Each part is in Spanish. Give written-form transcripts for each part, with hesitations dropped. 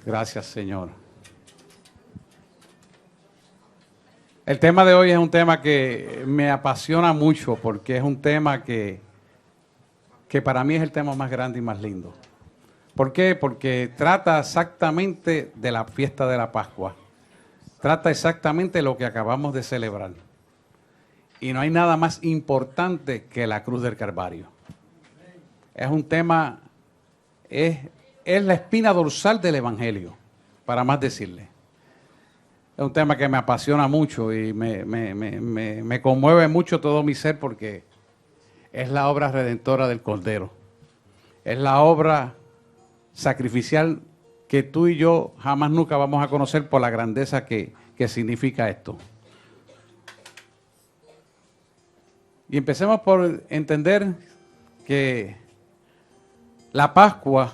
Gracias, Señor. El tema de hoy es un tema que me apasiona mucho porque es un tema que para mí es el tema más grande y más lindo. ¿Por qué? Porque trata exactamente de la fiesta de la Pascua. Trata exactamente lo que acabamos de celebrar. Y no hay nada más importante que la cruz del Calvario. Es un tema, es la espina dorsal del Evangelio, para más decirle. Es un tema que me apasiona mucho y me conmueve mucho todo mi ser porque es la obra redentora del Cordero. Es la obra sacrificial que tú y yo jamás nunca vamos a conocer por la grandeza que significa esto. Y empecemos por entender que la Pascua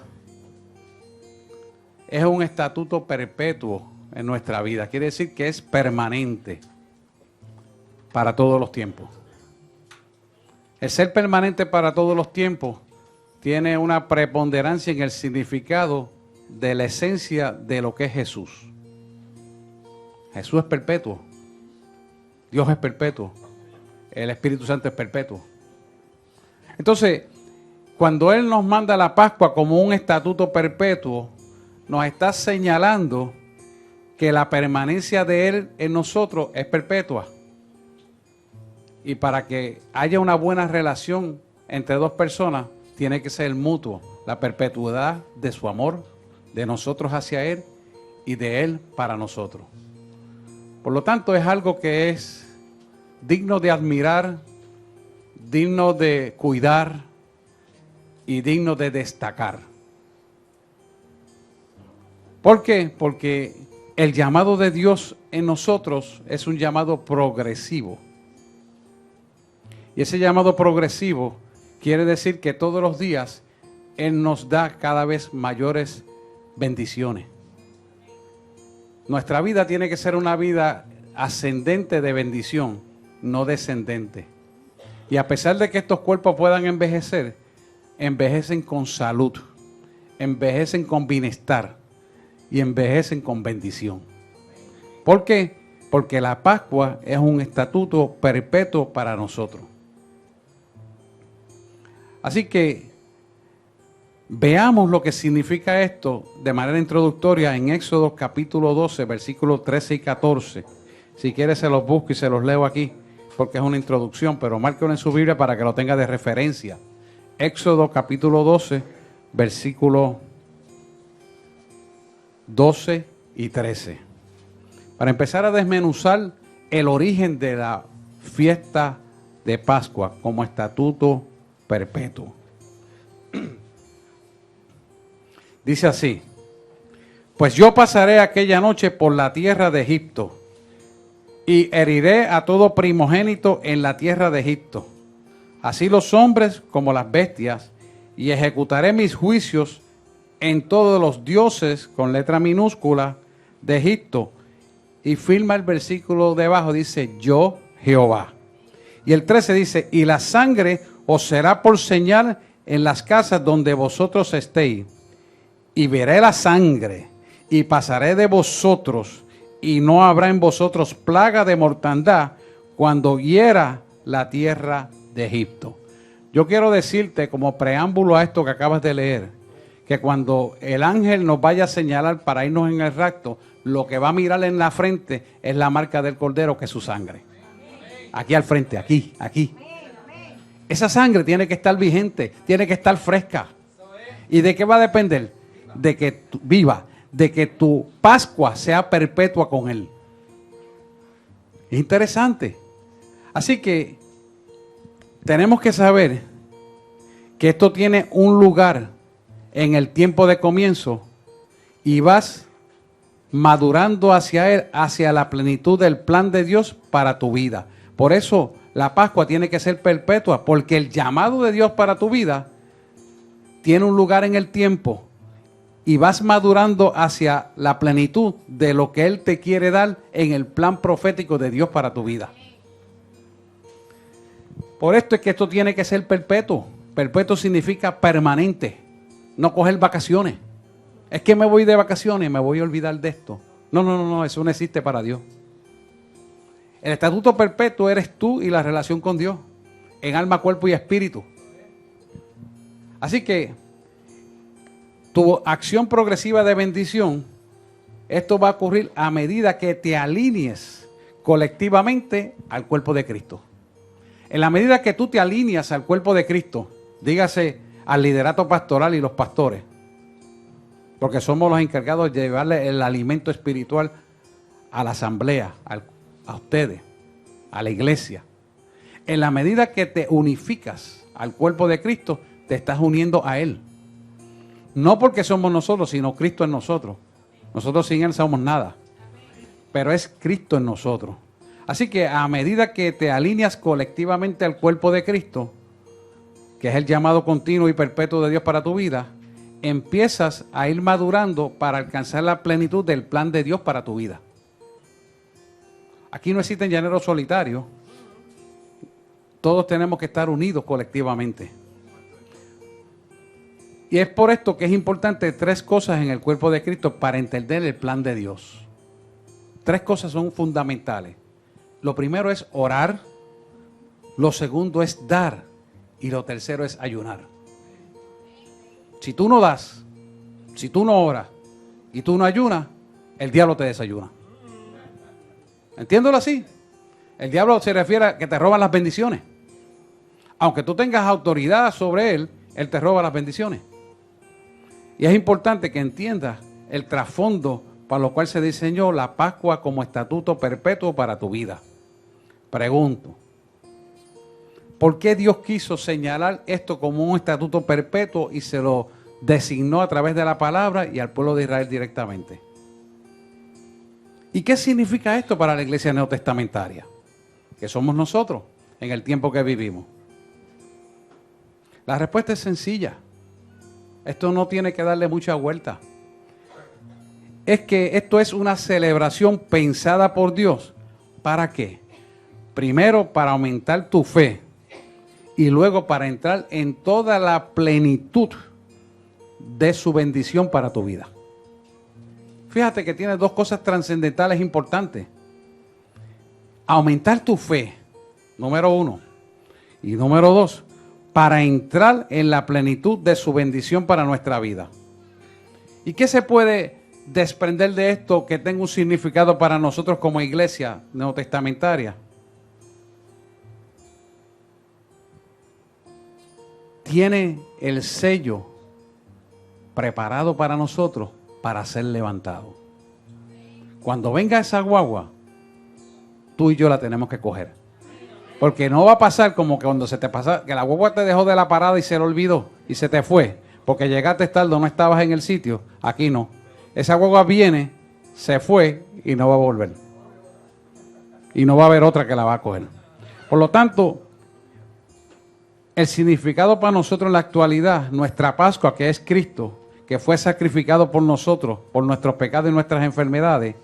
es un estatuto perpetuo en nuestra vida. Quiere decir que es permanente para todos los tiempos. El ser permanente para todos los tiempos tiene una preponderancia en el significado de la esencia de lo que es Jesús. Jesús es perpetuo. Dios es perpetuo. El Espíritu Santo es perpetuo. Entonces, cuando Él nos manda la Pascua como un estatuto perpetuo, nos está señalando que la permanencia de Él en nosotros es perpetua. Y para que haya una buena relación entre dos personas, tiene que ser mutuo, la perpetuidad de su amor, de nosotros hacia Él y de Él para nosotros. Por lo tanto, es algo que es digno de admirar, digno de cuidar y digno de destacar. ¿Por qué? Porque el llamado de Dios en nosotros es un llamado progresivo. Y ese llamado progresivo quiere decir que todos los días Él nos da cada vez mayores bendiciones. Nuestra vida tiene que ser una vida ascendente de bendición, no descendente. Y a pesar de que estos cuerpos puedan envejecer, envejecen con salud, envejecen con bienestar y envejecen con bendición. ¿Por qué? Porque la Pascua es un estatuto perpetuo para nosotros. Así que veamos lo que significa esto de manera introductoria en Éxodo capítulo 12, versículos 13 y 14. Si quieres se los busco y se los leo aquí, porque es una introducción, pero márquenlo en su Biblia para que lo tenga de referencia. Éxodo capítulo 12, versículos 12 y 13. Para empezar a desmenuzar el origen de la fiesta de Pascua como estatuto perpetuo. Dice así: pues yo pasaré aquella noche por la tierra de Egipto y heriré a todo primogénito en la tierra de Egipto, así los hombres como las bestias, y ejecutaré mis juicios en todos los dioses con letra minúscula de Egipto. Y firma el versículo debajo, dice yo Jehová. Y el 13 dice: y la sangre os será por señal en las casas donde vosotros estéis. Y veré la sangre y pasaré de vosotros, y no habrá en vosotros plaga de mortandad cuando hiera la tierra de Egipto. Yo quiero decirte como preámbulo a esto que acabas de leer, que cuando el ángel nos vaya a señalar para irnos en el rapto, lo que va a mirar en la frente es la marca del Cordero, que es su sangre. Aquí al frente, aquí. Esa sangre tiene que estar vigente, tiene que estar fresca. ¿Y de qué va a depender? De que viva, de que tu Pascua sea perpetua con Él. Es interesante. Así que tenemos que saber que esto tiene un lugar en el tiempo de comienzo y vas madurando hacia Él, hacia la plenitud del plan de Dios para tu vida. Por eso la Pascua tiene que ser perpetua, porque el llamado de Dios para tu vida tiene un lugar en el tiempo y vas madurando hacia la plenitud de lo que Él te quiere dar en el plan profético de Dios para tu vida. Por esto es que esto tiene que ser perpetuo. Perpetuo significa permanente, no coger vacaciones. Es que me voy de vacaciones y me voy a olvidar de esto. No, no, no, no, eso no existe para Dios. El estatuto perpetuo eres tú y la relación con Dios, en alma, cuerpo y espíritu. Así que tu acción progresiva de bendición, esto va a ocurrir a medida que te alinees colectivamente al cuerpo de Cristo. En la medida que tú te alineas al cuerpo de Cristo, dígase al liderato pastoral y los pastores, porque somos los encargados de llevarle el alimento espiritual a la asamblea, a ustedes, a la iglesia. En la medida que te unificas al cuerpo de Cristo, te estás uniendo a Él. No porque somos nosotros, sino Cristo en nosotros. Nosotros sin Él somos nada. Pero es Cristo en nosotros. Así que a medida que te alineas colectivamente al cuerpo de Cristo, que es el llamado continuo y perpetuo de Dios para tu vida, empiezas a ir madurando para alcanzar la plenitud del plan de Dios para tu vida. Aquí no existen llaneros solitarios. Todos tenemos que estar unidos colectivamente. Y es por esto que es importante 3 cosas en el cuerpo de Cristo para entender el plan de Dios. 3 cosas son fundamentales. Lo primero es orar, lo segundo es dar y lo tercero es ayunar. Si tú no das, si tú no oras y tú no ayunas, el diablo te desayuna. Entiéndelo así. El diablo se refiere a que te roban las bendiciones. Aunque tú tengas autoridad sobre él, él te roba las bendiciones. Y es importante que entiendas el trasfondo para lo cual se diseñó la Pascua como estatuto perpetuo para tu vida. Pregunto, ¿por qué Dios quiso señalar esto como un estatuto perpetuo y se lo designó a través de la palabra y al pueblo de Israel directamente? ¿Y qué significa esto para la iglesia neotestamentaria? Que somos nosotros en el tiempo que vivimos. La respuesta es sencilla. Esto no tiene que darle mucha vuelta. Es que esto es una celebración pensada por Dios. ¿Para qué? Primero, para aumentar tu fe. Y luego para entrar en toda la plenitud de su bendición para tu vida. Fíjate que tiene 2 cosas trascendentales importantes. Aumentar tu fe, número 1. Y número 2, para entrar en la plenitud de su bendición para nuestra vida. ¿Y qué se puede desprender de esto que tenga un significado para nosotros como iglesia neotestamentaria? Tiene el sello preparado para nosotros para ser levantado. Cuando venga esa guagua, tú y yo la tenemos que coger. Porque no va a pasar como que cuando se te pasa, que la guagua te dejó de la parada y se lo olvidó y se te fue, porque llegaste tarde, no estabas en el sitio. Aquí no. Esa guagua viene, se fue y no va a volver. Y no va a haber otra que la va a coger. Por lo tanto, el significado para nosotros en la actualidad, nuestra Pascua, que es Cristo, que fue sacrificado por nosotros, por nuestros pecados y nuestras enfermedades,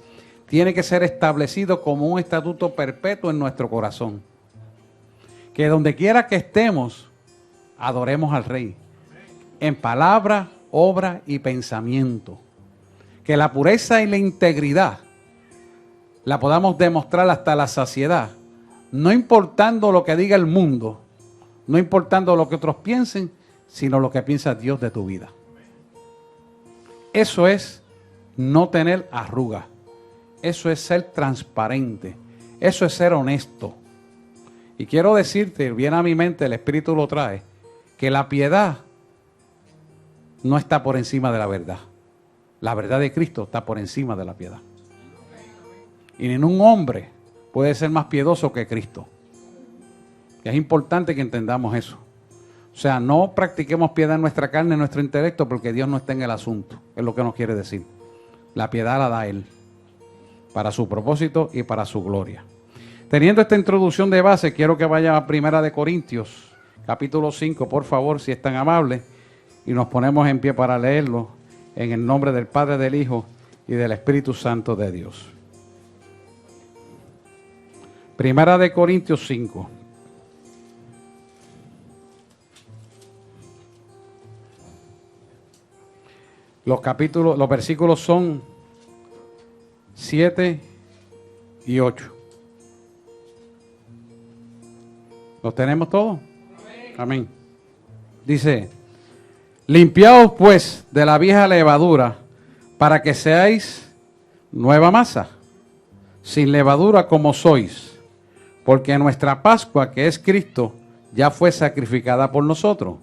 tiene que ser establecido como un estatuto perpetuo en nuestro corazón. Que donde quiera que estemos, adoremos al Rey. En palabra, obra y pensamiento. Que la pureza y la integridad la podamos demostrar hasta la saciedad. No importando lo que diga el mundo, no importando lo que otros piensen, sino lo que piensa Dios de tu vida. Eso es no tener arrugas. Eso es ser transparente. Eso es ser honesto. Y quiero decirte, viene a mi mente, el Espíritu lo trae, que la piedad no está por encima de la verdad. La verdad de Cristo está por encima de la piedad. Y ningún hombre puede ser más piedoso que Cristo. Y es importante que entendamos eso. O sea, no practiquemos piedad en nuestra carne, en nuestro intelecto, porque Dios no está en el asunto. Es lo que nos quiere decir. La piedad la da Él, para su propósito y para su gloria. Teniendo esta introducción de base, quiero que vaya a 1 Corintios, capítulo 5, por favor, si es tan amable, y nos ponemos en pie para leerlo, en el nombre del Padre, del Hijo y del Espíritu Santo de Dios. 1 Corintios 5. Los versículos son 7 y 8. ¿Los tenemos todos? Amén. Dice, limpiaos pues de la vieja levadura para que seáis nueva masa, sin levadura como sois, porque nuestra Pascua, que es Cristo, ya fue sacrificada por nosotros.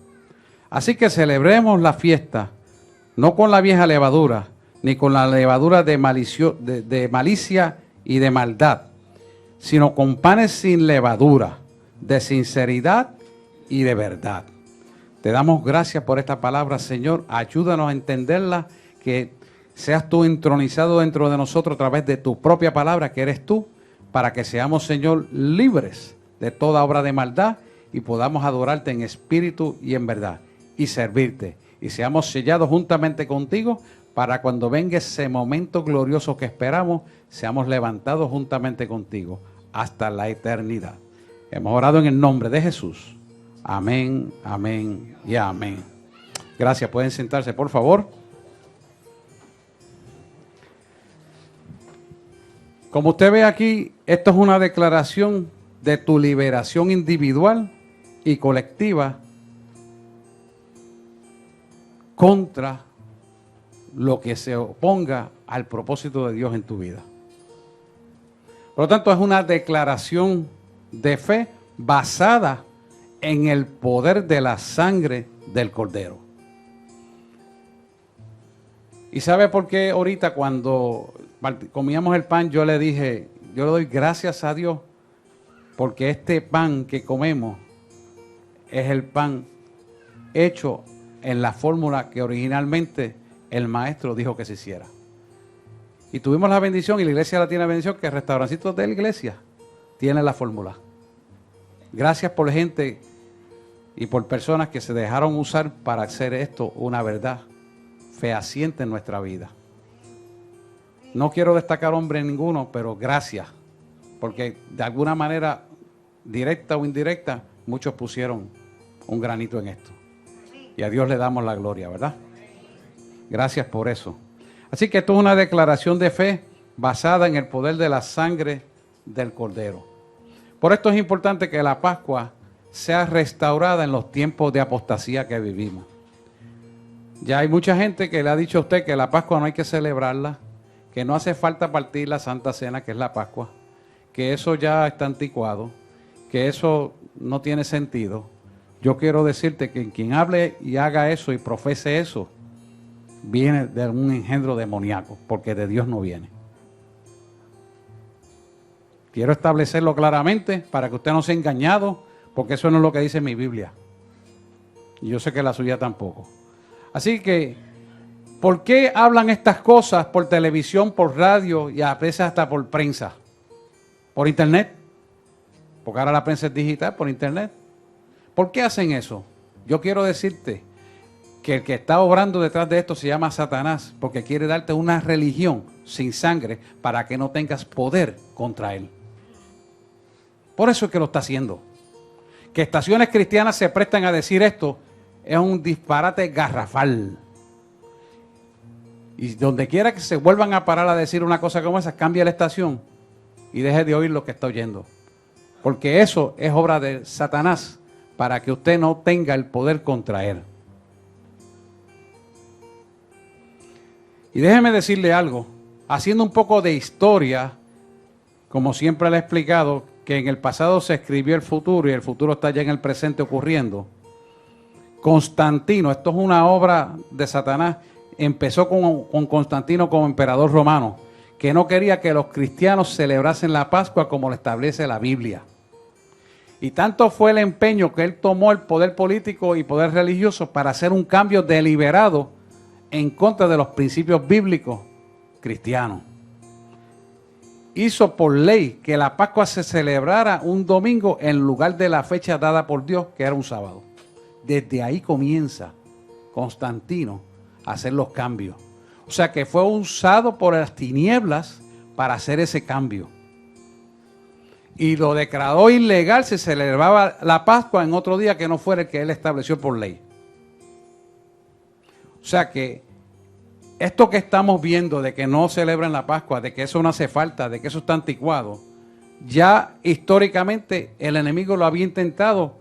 Así que celebremos la fiesta, no con la vieja levadura, ni con la levadura de malicia y de maldad, sino con panes sin levadura, de sinceridad y de verdad. Te damos gracias por esta palabra, Señor. Ayúdanos a entenderla, que seas tú entronizado dentro de nosotros a través de tu propia palabra, que eres tú, para que seamos, Señor, libres de toda obra de maldad y podamos adorarte en espíritu y en verdad y servirte. Y seamos sellados juntamente contigo para cuando venga ese momento glorioso que esperamos, seamos levantados juntamente contigo hasta la eternidad. Hemos orado en el nombre de Jesús. Amén, amén y amén. Gracias. Pueden sentarse, por favor. Como usted ve aquí, esto es una declaración de tu liberación individual y colectiva contra lo que se oponga al propósito de Dios en tu vida. Por lo tanto, es una declaración de fe basada en el poder de la sangre del Cordero. ¿Y sabe por qué ahorita cuando comíamos el pan yo le dije, yo le doy gracias a Dios porque este pan que comemos es el pan hecho en la fórmula que originalmente el maestro dijo que se hiciera? Y tuvimos la bendición, y la iglesia la tiene la bendición, que el restaurancito de la iglesia tiene la fórmula. Gracias por gente y por personas que se dejaron usar para hacer esto una verdad fehaciente en nuestra vida. No quiero destacar hombre ninguno, pero gracias, porque de alguna manera, directa o indirecta, muchos pusieron un granito en esto. Y a Dios le damos la gloria, ¿verdad? Gracias por eso. Así que esto es una declaración de fe basada en el poder de la sangre del Cordero. Por esto es importante que la Pascua sea restaurada en los tiempos de apostasía que vivimos. Ya hay mucha gente que le ha dicho a usted que la Pascua no hay que celebrarla, que no hace falta partir la Santa Cena, que es la Pascua, que eso ya está anticuado, que eso no tiene sentido. Yo quiero decirte que quien hable y haga eso y profese eso, viene de un engendro demoníaco, porque de Dios no viene. Quiero establecerlo claramente para que usted no sea engañado, porque eso no es lo que dice mi Biblia. Y yo sé que la suya tampoco. Así que, ¿por qué hablan estas cosas por televisión, por radio y a veces hasta por prensa? ¿Por internet? Porque ahora la prensa es digital, por internet. ¿Por qué hacen eso? Yo quiero decirte que el que está obrando detrás de esto se llama Satanás, porque quiere darte una religión sin sangre para que no tengas poder contra él. Por eso es que lo está haciendo. Que estaciones cristianas se prestan a decir esto es un disparate garrafal. Y donde quiera que se vuelvan a parar a decir una cosa como esa, cambia la estación y deje de oír lo que está oyendo. Porque eso es obra de Satanás para que usted no tenga el poder contra él. Y déjeme decirle algo, haciendo un poco de historia, como siempre le he explicado, que en el pasado se escribió el futuro y el futuro está ya en el presente ocurriendo. Constantino, esto es una obra de Satanás, empezó con Constantino como emperador romano, que no quería que los cristianos celebrasen la Pascua como lo establece la Biblia. Y tanto fue el empeño que él tomó el poder político y poder religioso para hacer un cambio deliberado en contra de los principios bíblicos cristianos. Hizo por ley que la Pascua se celebrara un domingo en lugar de la fecha dada por Dios, que era un sábado. Desde ahí comienza Constantino a hacer los cambios. O sea que fue usado por las tinieblas para hacer ese cambio. Y lo declaró ilegal, se celebraba la Pascua en otro día que no fuera el que él estableció por ley. O sea que esto que estamos viendo de que no celebran la Pascua, de que eso no hace falta, de que eso está anticuado, ya históricamente el enemigo lo había intentado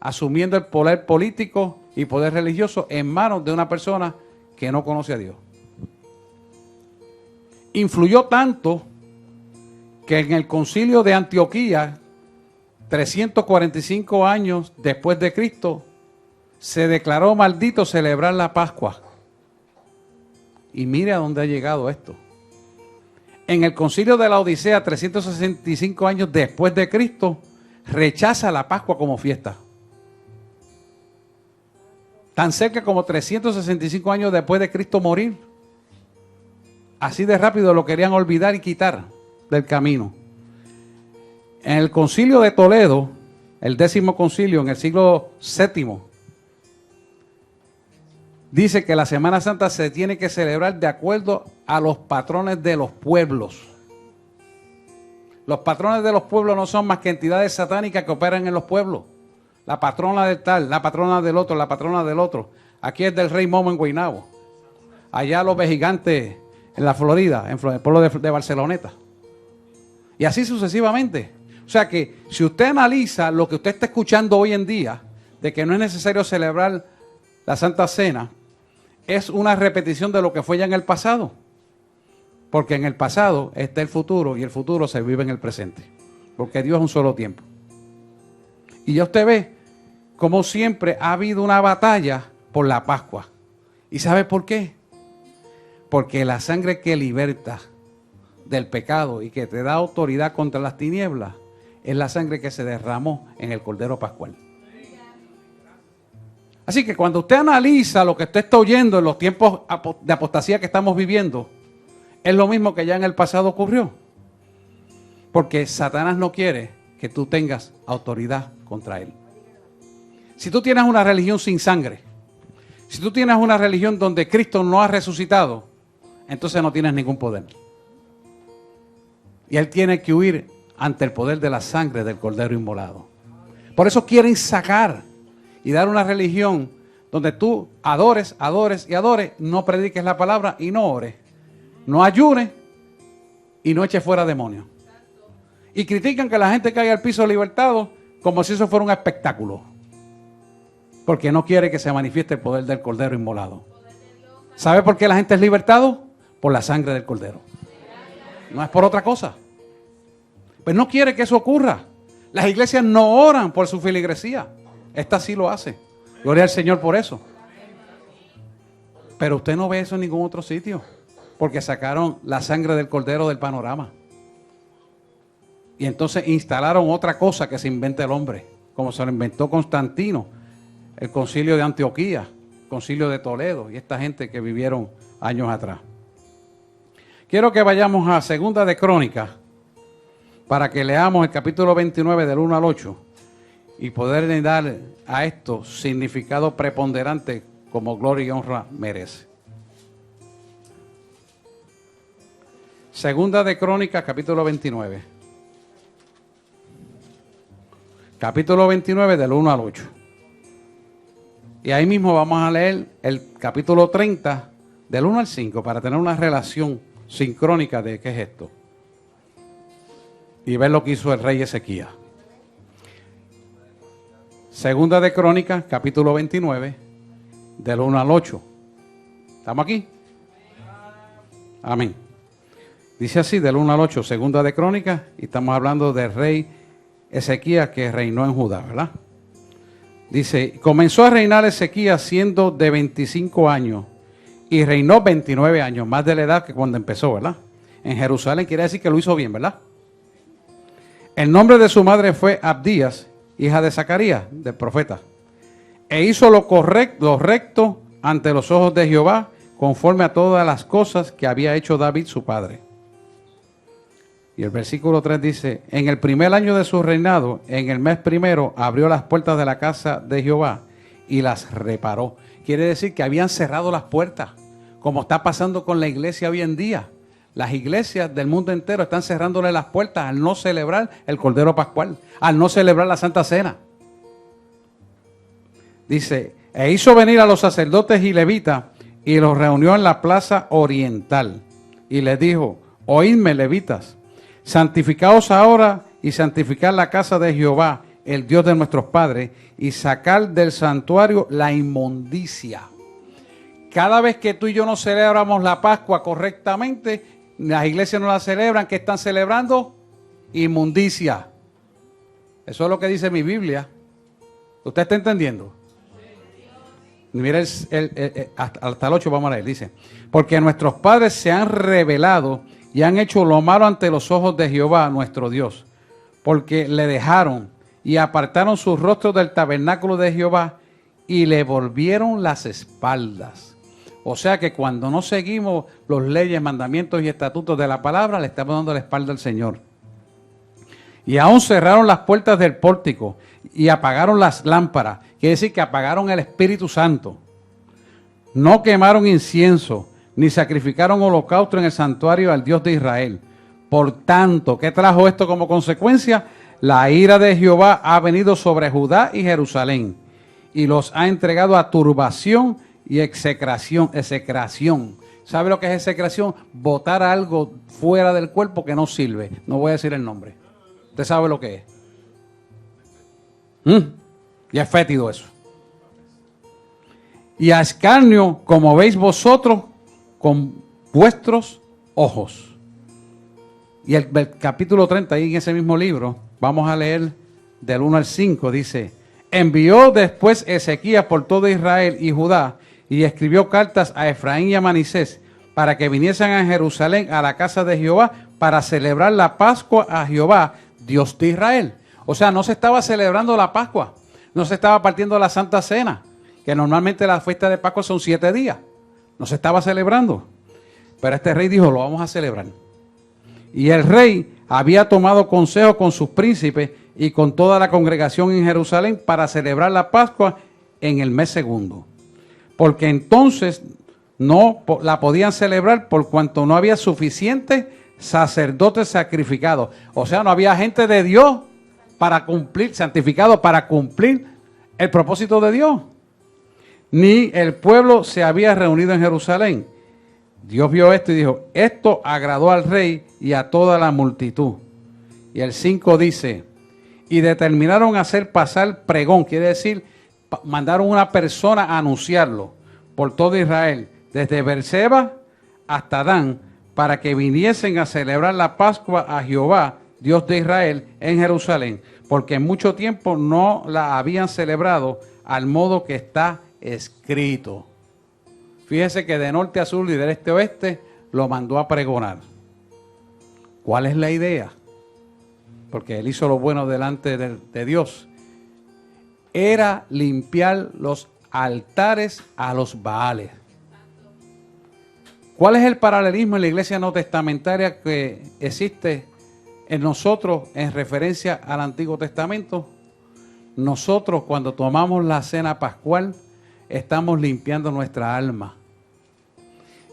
asumiendo el poder político y poder religioso en manos de una persona que no conoce a Dios. Influyó tanto que en el concilio de Antioquía, 345 años después de Cristo, se declaró maldito celebrar la Pascua. Y mire a dónde ha llegado esto. En el concilio de la Odisea, 365 años después de Cristo, rechaza la Pascua como fiesta. Tan cerca como 365 años después de Cristo morir. Así de rápido lo querían olvidar y quitar del camino. En el concilio de Toledo, el 10º concilio en el siglo VII, dice que la Semana Santa se tiene que celebrar de acuerdo a los patrones de los pueblos. Los patrones de los pueblos no son más que entidades satánicas que operan en los pueblos. La patrona del tal, la patrona del otro, la patrona del otro. Aquí es del Rey Momo en Guaynabo. Allá los Vejigantes en la Florida, en el pueblo de Barceloneta. Y así sucesivamente. O sea que si usted analiza lo que usted está escuchando hoy en día, de que no es necesario celebrar la Santa Cena, es una repetición de lo que fue ya en el pasado. Porque en el pasado está el futuro y el futuro se vive en el presente. Porque Dios es un solo tiempo. Y ya usted ve como siempre ha habido una batalla por la Pascua. ¿Y sabe por qué? Porque la sangre que liberta del pecado y que te da autoridad contra las tinieblas es la sangre que se derramó en el Cordero Pascual. Así que cuando usted analiza lo que usted está oyendo en los tiempos de apostasía que estamos viviendo, es lo mismo que ya en el pasado ocurrió. Porque Satanás no quiere que tú tengas autoridad contra él. Si tú tienes una religión sin sangre, si tú tienes una religión donde Cristo no ha resucitado, entonces no tienes ningún poder. Y él tiene que huir ante el poder de la sangre del Cordero inmolado. Por eso quieren sacar y dar una religión donde tú adores, adores y adores, no prediques la palabra y no ores, no ayunes y no eches fuera demonios. Y critican que la gente caiga al piso libertado como si eso fuera un espectáculo. Porque no quiere que se manifieste el poder del Cordero inmolado. ¿Sabe por qué la gente es libertado? Por la sangre del Cordero. No es por otra cosa. Pues no quiere que eso ocurra. Las iglesias no oran por su feligresía. Esta sí lo hace. Gloria al Señor por eso. Pero usted no ve eso en ningún otro sitio. Porque sacaron la sangre del Cordero del panorama. Y entonces instalaron otra cosa que se inventa el hombre. Como se lo inventó Constantino. El concilio de Antioquía. El concilio de Toledo. Y esta gente que vivieron años atrás. Quiero que vayamos a Segunda de Crónicas. Para que leamos el capítulo 29 del 1 al 8. Y poderle dar a esto significado preponderante como gloria y honra merece. Segunda de Crónicas, capítulo 29. Capítulo 29 del 1 al 8. Y ahí mismo vamos a leer el capítulo 30 del 1 al 5 para tener una relación sincrónica de qué es esto. Y ver lo que hizo el rey Ezequías. Segunda de Crónicas, capítulo 29, del 1 al 8. ¿Estamos aquí? Amén. Dice así, del 1 al 8, Segunda de Crónicas, y estamos hablando del rey Ezequías que reinó en Judá, ¿verdad? Dice, comenzó a reinar Ezequías siendo de 25 años y reinó 29 años, más de la edad que cuando empezó, ¿verdad? En Jerusalén, quiere decir que lo hizo bien, ¿verdad? El nombre de su madre fue Abdías, hija de Zacarías, del profeta. E hizo lo recto ante los ojos de Jehová, conforme a todas las cosas que había hecho David su padre. Y el versículo 3 dice, en el primer año de su reinado, en el mes primero, abrió las puertas de la casa de Jehová y las reparó. Quiere decir que habían cerrado las puertas, como está pasando con la iglesia hoy en día. Las iglesias del mundo entero están cerrándole las puertas al no celebrar el Cordero Pascual, al no celebrar la Santa Cena. Dice, e hizo venir a los sacerdotes y levitas y los reunió en la plaza oriental y les dijo: oídme, levitas, santificaos ahora y santificad la casa de Jehová, el Dios de nuestros padres, y sacar del santuario la inmundicia. Cada vez que tú y yo no celebramos la Pascua correctamente, las iglesias no la celebran. ¿Qué están celebrando? Inmundicia. Eso es lo que dice mi Biblia. ¿Usted está entendiendo? Mira hasta el 8 vamos a leer. Dice: porque nuestros padres se han rebelado y han hecho lo malo ante los ojos de Jehová nuestro Dios, porque le dejaron y apartaron sus rostros del tabernáculo de Jehová y le volvieron las espaldas. O sea que cuando no seguimos los leyes, mandamientos y estatutos de la palabra, le estamos dando la espalda al Señor. Y aún cerraron las puertas del pórtico y apagaron las lámparas. Quiere decir que apagaron el Espíritu Santo. No quemaron incienso, ni sacrificaron holocausto en el santuario al Dios de Israel. Por tanto, ¿qué trajo esto como consecuencia? La ira de Jehová ha venido sobre Judá y Jerusalén, y los ha entregado a turbación y execración. ¿Sabe lo que es execración? Botar algo fuera del cuerpo que no sirve. No voy a decir el nombre. ¿Usted sabe lo que es? Y es fétido eso. Y a escarnio, como veis vosotros, con vuestros ojos. Y el capítulo 30, ahí en ese mismo libro, vamos a leer del 1 al 5, dice: envió después Ezequías por todo Israel y Judá, y escribió cartas a Efraín y a Manasés, para que viniesen a Jerusalén a la casa de Jehová, para celebrar la Pascua a Jehová, Dios de Israel. O sea, no se estaba celebrando la Pascua, no se estaba partiendo la Santa Cena, que normalmente la fiesta de Pascua son 7 días. No se estaba celebrando. Pero este rey dijo: lo vamos a celebrar. Y el rey había tomado consejo con sus príncipes y con toda la congregación en Jerusalén para celebrar la Pascua en el mes segundo. Porque entonces no la podían celebrar por cuanto no había suficientes sacerdotes sacrificados. O sea, no había gente de Dios para cumplir, santificado para cumplir el propósito de Dios. Ni el pueblo se había reunido en Jerusalén. Dios vio esto y dijo: esto agradó al rey y a toda la multitud. Y el 5 dice: y determinaron hacer pasar pregón, quiere decir, mandaron una persona a anunciarlo por todo Israel, desde Beerseba hasta Dan, para que viniesen a celebrar la Pascua a Jehová, Dios de Israel, en Jerusalén, porque en mucho tiempo no la habían celebrado al modo que está escrito. Fíjese que de norte a sur y del este a oeste lo mandó a pregonar. ¿Cuál es la idea? Porque él hizo lo bueno delante de Dios. Era limpiar los altares a los Baales. ¿Cuál es el paralelismo en la iglesia no testamentaria que existe en nosotros en referencia al Antiguo Testamento? Nosotros, cuando tomamos la cena pascual, estamos limpiando nuestra alma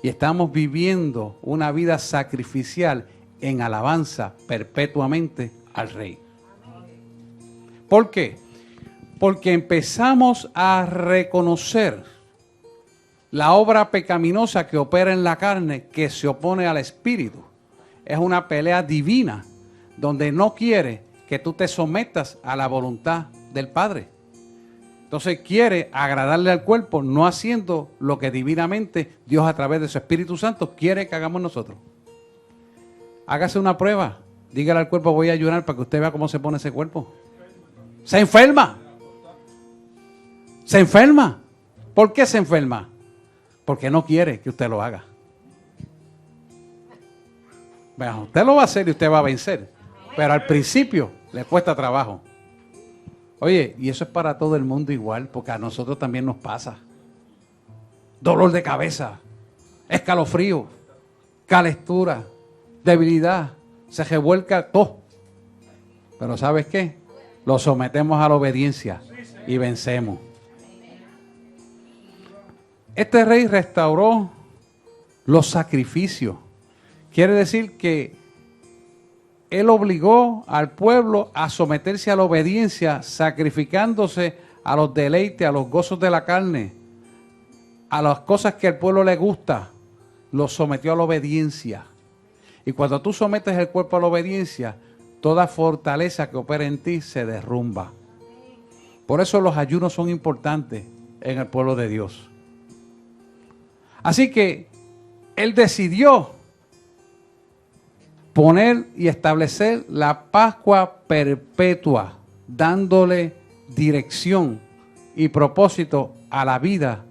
y estamos viviendo una vida sacrificial en alabanza perpetuamente al Rey. ¿Por qué? Porque empezamos a reconocer la obra pecaminosa que opera en la carne, que se opone al Espíritu. Es una pelea divina donde no quiere que tú te sometas a la voluntad del Padre. Entonces quiere agradarle al cuerpo, no haciendo lo que divinamente Dios a través de su Espíritu Santo quiere que hagamos nosotros. Hágase una prueba. Dígale al cuerpo: voy a ayunar, para que usted vea cómo se pone ese cuerpo. Se enferma. Se enferma. ¿Por qué se enferma? Porque no quiere que usted lo haga. Bueno, usted lo va a hacer y usted va a vencer. Pero al principio le cuesta trabajo. Oye, y eso es para todo el mundo igual, porque a nosotros también nos pasa. Dolor de cabeza, escalofrío, calentura, debilidad, se revuelca todo. Pero ¿sabes qué? Lo sometemos a la obediencia y vencemos. Este rey restauró los sacrificios. Quiere decir que él obligó al pueblo a someterse a la obediencia, sacrificándose a los deleites, a los gozos de la carne, a las cosas que al pueblo le gusta, los sometió a la obediencia. Y cuando tú sometes el cuerpo a la obediencia, toda fortaleza que opera en ti se derrumba. Por eso los ayunos son importantes en el pueblo de Dios. Así que él decidió poner y establecer la Pascua perpetua, dándole dirección y propósito a la vida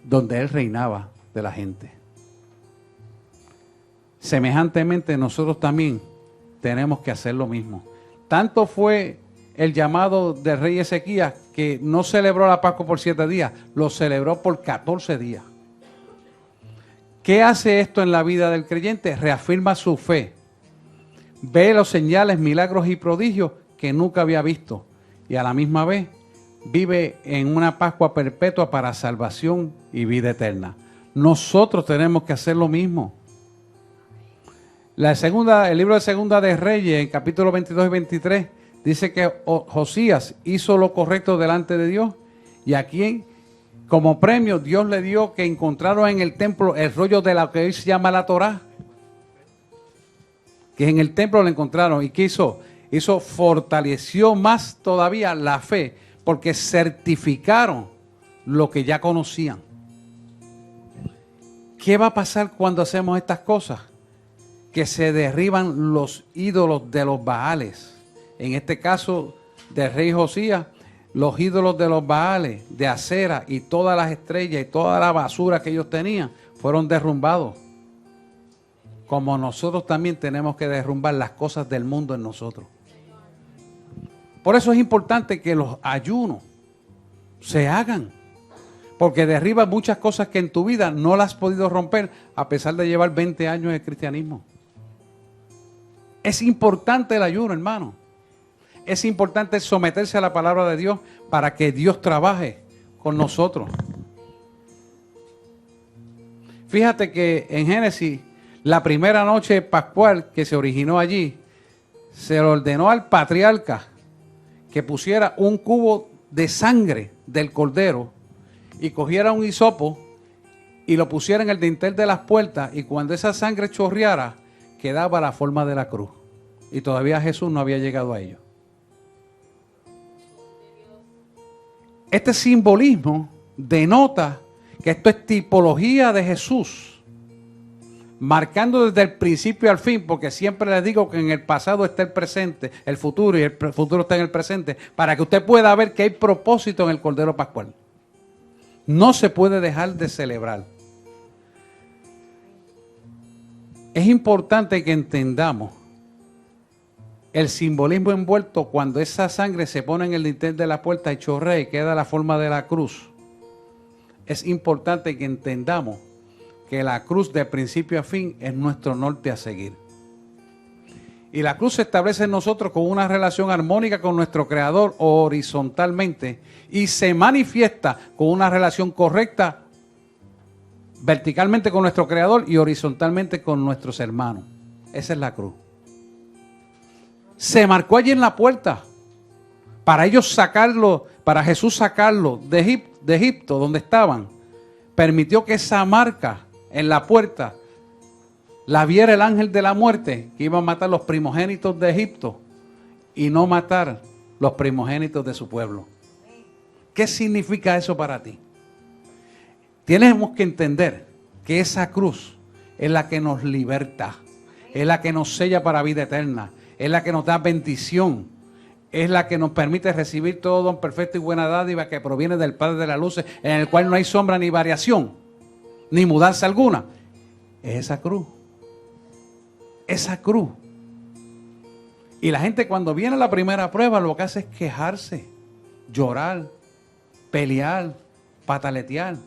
donde él reinaba de la gente. Semejantemente nosotros también tenemos que hacer lo mismo. Tanto fue el llamado del rey Ezequías que no celebró la Pascua por 7 días, lo celebró por 14 días. ¿Qué hace esto en la vida del creyente? Reafirma su fe. Ve los señales, milagros y prodigios que nunca había visto. Y a la misma vez vive en una Pascua perpetua para salvación y vida eterna. Nosotros tenemos que hacer lo mismo. El libro de Segunda de Reyes, en capítulo 22 y 23, dice que Josías hizo lo correcto delante de Dios, y aquí, como premio, Dios le dio que encontraron en el templo el rollo de lo que hoy se llama la Torá, que en el templo lo encontraron. ¿Y qué hizo? Fortaleció más todavía la fe, porque certificaron lo que ya conocían. ¿Qué va a pasar cuando hacemos estas cosas? Que se derriban los ídolos de los Baales. En este caso del rey Josías, los ídolos de los Baales, de Acera y todas las estrellas y toda la basura que ellos tenían fueron derrumbados. Como nosotros también tenemos que derrumbar las cosas del mundo en nosotros. Por eso es importante que los ayunos se hagan, porque derriba muchas cosas que en tu vida no las has podido romper a pesar de llevar 20 años de cristianismo. Es importante el ayuno, hermano. Es importante someterse a la palabra de Dios para que Dios trabaje con nosotros. Fíjate que en Génesis, la primera noche pascual que se originó allí, se le ordenó al patriarca que pusiera un cubo de sangre del cordero y cogiera un hisopo y lo pusiera en el dintel de las puertas, y cuando esa sangre chorreara, quedaba la forma de la cruz. Y todavía Jesús no había llegado a ello. Este simbolismo denota que esto es tipología de Jesús, marcando desde el principio al fin, porque siempre les digo que en el pasado está el presente, el futuro, y el futuro está en el presente, para que usted pueda ver que hay propósito en el Cordero Pascual. No se puede dejar de celebrar. Es importante que entendamos el simbolismo envuelto cuando esa sangre se pone en el dintel de la puerta y chorrea y queda la forma de la cruz. Es importante que entendamos que la cruz de principio a fin es nuestro norte a seguir. Y la cruz se establece en nosotros con una relación armónica con nuestro Creador horizontalmente, y se manifiesta con una relación correcta verticalmente con nuestro Creador y horizontalmente con nuestros hermanos. Esa es la cruz. Se marcó allí en la puerta para ellos sacarlo, para Jesús sacarlo de Egipto, donde estaban. Permitió que esa marca en la puerta la viera el ángel de la muerte, que iba a matar los primogénitos de Egipto y no matar los primogénitos de su pueblo. ¿Qué significa eso para ti? Tenemos que entender que esa cruz es la que nos liberta, es la que nos sella para vida eterna, es la que nos da bendición, es la que nos permite recibir todo don perfecto y buena dádiva que proviene del Padre de las luces, en el cual no hay sombra ni variación, ni mudanza alguna. Es esa cruz. Esa cruz. Y la gente, cuando viene la primera prueba, lo que hace es quejarse, llorar, pelear, pataletear.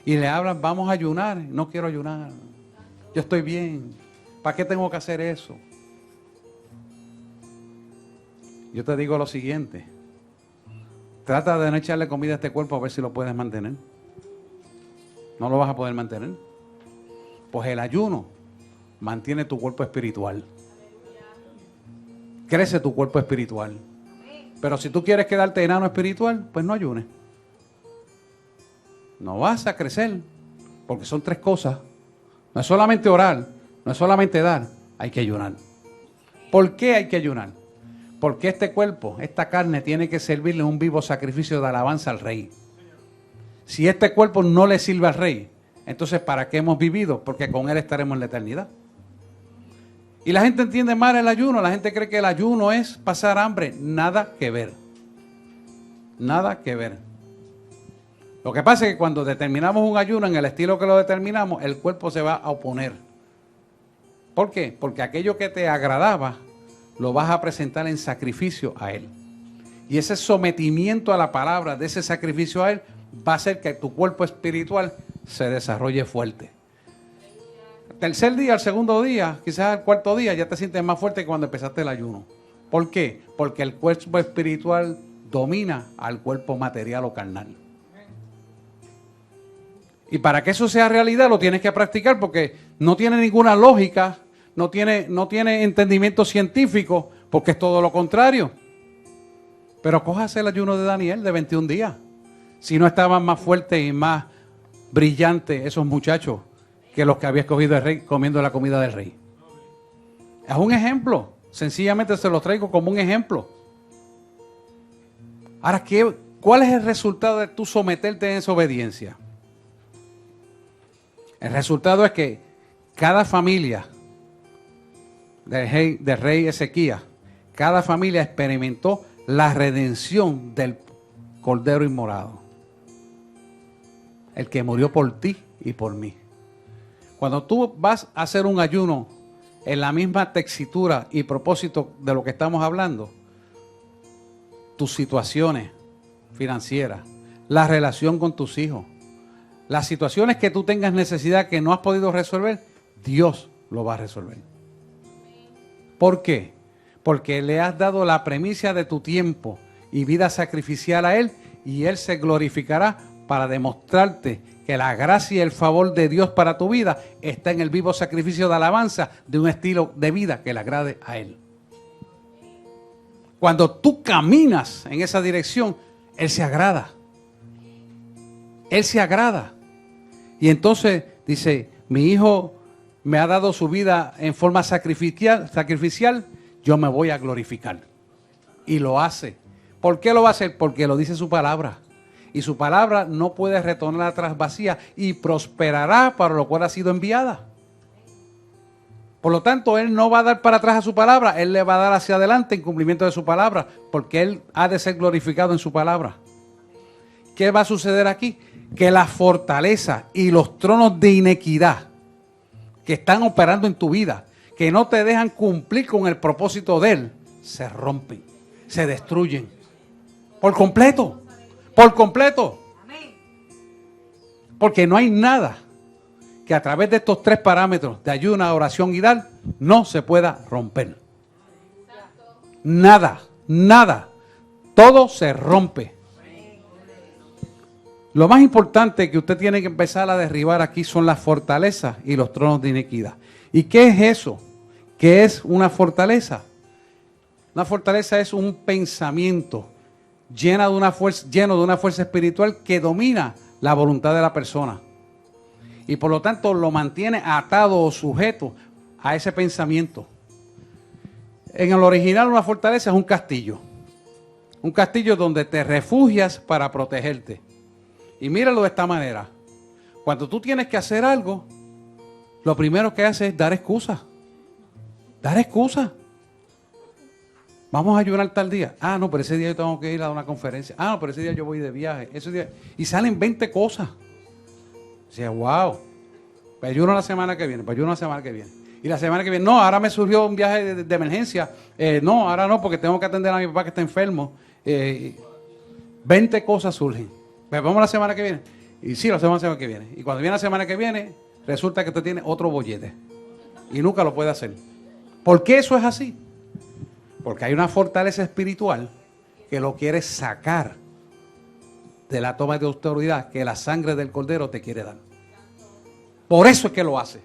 Y le hablan, vamos a ayunar. No quiero ayunar. Yo estoy bien. ¿Para qué tengo que hacer eso? Yo te digo lo siguiente. Trata de no echarle comida a este cuerpo a ver si lo puedes mantener. No lo vas a poder mantener. Pues el ayuno mantiene tu cuerpo espiritual. Crece tu cuerpo espiritual. Pero si tú quieres quedarte enano espiritual, pues no ayunes. no vas a crecer, porque son 3 cosas. No es solamente orar, no es solamente dar, hay que ayunar. ¿Por qué hay que ayunar? Porque este cuerpo, esta carne, tiene que servirle un vivo sacrificio de alabanza al Rey. Si este cuerpo no le sirve al Rey, entonces ¿para qué hemos vivido? Porque con Él estaremos en la eternidad. Y la gente entiende mal el ayuno. La gente cree que el ayuno es pasar hambre. Nada que ver. Nada que ver. Lo que pasa es que cuando determinamos un ayuno en el estilo que lo determinamos, el cuerpo se va a oponer. ¿Por qué? Porque aquello que te agradaba lo vas a presentar en sacrificio a Él. Y ese sometimiento a la palabra de ese sacrificio a Él va a hacer que tu cuerpo espiritual se desarrolle fuerte. El tercer día, el segundo día, quizás el cuarto día, ya te sientes más fuerte que cuando empezaste el ayuno. ¿Por qué? Porque el cuerpo espiritual domina al cuerpo material o carnal. Y para que eso sea realidad lo tienes que practicar, porque no tiene ninguna lógica, no tiene entendimiento científico, porque es todo lo contrario. Pero cójase el ayuno de Daniel de 21 días. Si no estaban más fuertes y más brillantes esos muchachos que los que había escogido el rey comiendo la comida del rey. Es un ejemplo. Sencillamente se los traigo como un ejemplo. Ahora, ¿cuál es el resultado de tú someterte en esa obediencia? El resultado es que cada familia del rey Ezequías, cada familia experimentó la redención del Cordero Inmolado. El que murió por ti y por mí. Cuando tú vas a hacer un ayuno en la misma textura y propósito de lo que estamos hablando, tus situaciones financieras, la relación con tus hijos, las situaciones que tú tengas necesidad que no has podido resolver, Dios lo va a resolver. ¿Por qué? Porque le has dado la premisa de tu tiempo y vida sacrificial a Él, y Él se glorificará para demostrarte que la gracia y el favor de Dios para tu vida está en el vivo sacrificio de alabanza de un estilo de vida que le agrade a Él. Cuando tú caminas en esa dirección, Él se agrada. Él se agrada. Y entonces dice, mi hijo me ha dado su vida en forma sacrificial, yo me voy a glorificar. Y lo hace. ¿Por qué lo va a hacer? Porque lo dice su palabra. Y su palabra no puede retornar atrás vacía y prosperará para lo cual ha sido enviada. Por lo tanto, Él no va a dar para atrás a su palabra, Él le va a dar hacia adelante en cumplimiento de su palabra, porque Él ha de ser glorificado en su palabra. ¿Qué va a suceder aquí? Que la fortaleza y los tronos de inequidad que están operando en tu vida, que no te dejan cumplir con el propósito de Él, se rompen, se destruyen. Por completo. Por completo. Porque no hay nada que a través de estos 3 parámetros de ayuno, oración y dar, no se pueda romper. Nada, nada. Todo se rompe. Lo más importante que usted tiene que empezar a derribar aquí son las fortalezas y los tronos de iniquidad. ¿Y qué es eso? ¿Qué es una fortaleza? Una fortaleza es un pensamiento lleno de una fuerza espiritual que domina la voluntad de la persona. Y por lo tanto lo mantiene atado o sujeto a ese pensamiento. En el original una fortaleza es un castillo. Un castillo donde te refugias para protegerte. Y míralo de esta manera. Cuando tú tienes que hacer algo, lo primero que haces es dar excusas. Dar excusas. Vamos a ayunar tal día. Ah, no, pero ese día yo tengo que ir a una conferencia. Ah, no, pero ese día yo voy de viaje. Ese día... Y salen 20 cosas. O sea, wow. Pues ayuno la semana que viene, pues ayuno la semana que viene. Y la semana que viene, no, ahora me surgió un viaje de emergencia. No, ahora no, porque tengo que atender a mi papá que está enfermo. 20 cosas surgen. Pues vamos la semana que viene. Y sí, la semana que viene. Y cuando viene la semana que viene, resulta que usted tiene otro bollete. Y nunca lo puede hacer. ¿Por qué eso es así? Porque hay una fortaleza espiritual que lo quiere sacar de la toma de autoridad que la sangre del Cordero te quiere dar. Por eso es que lo hace.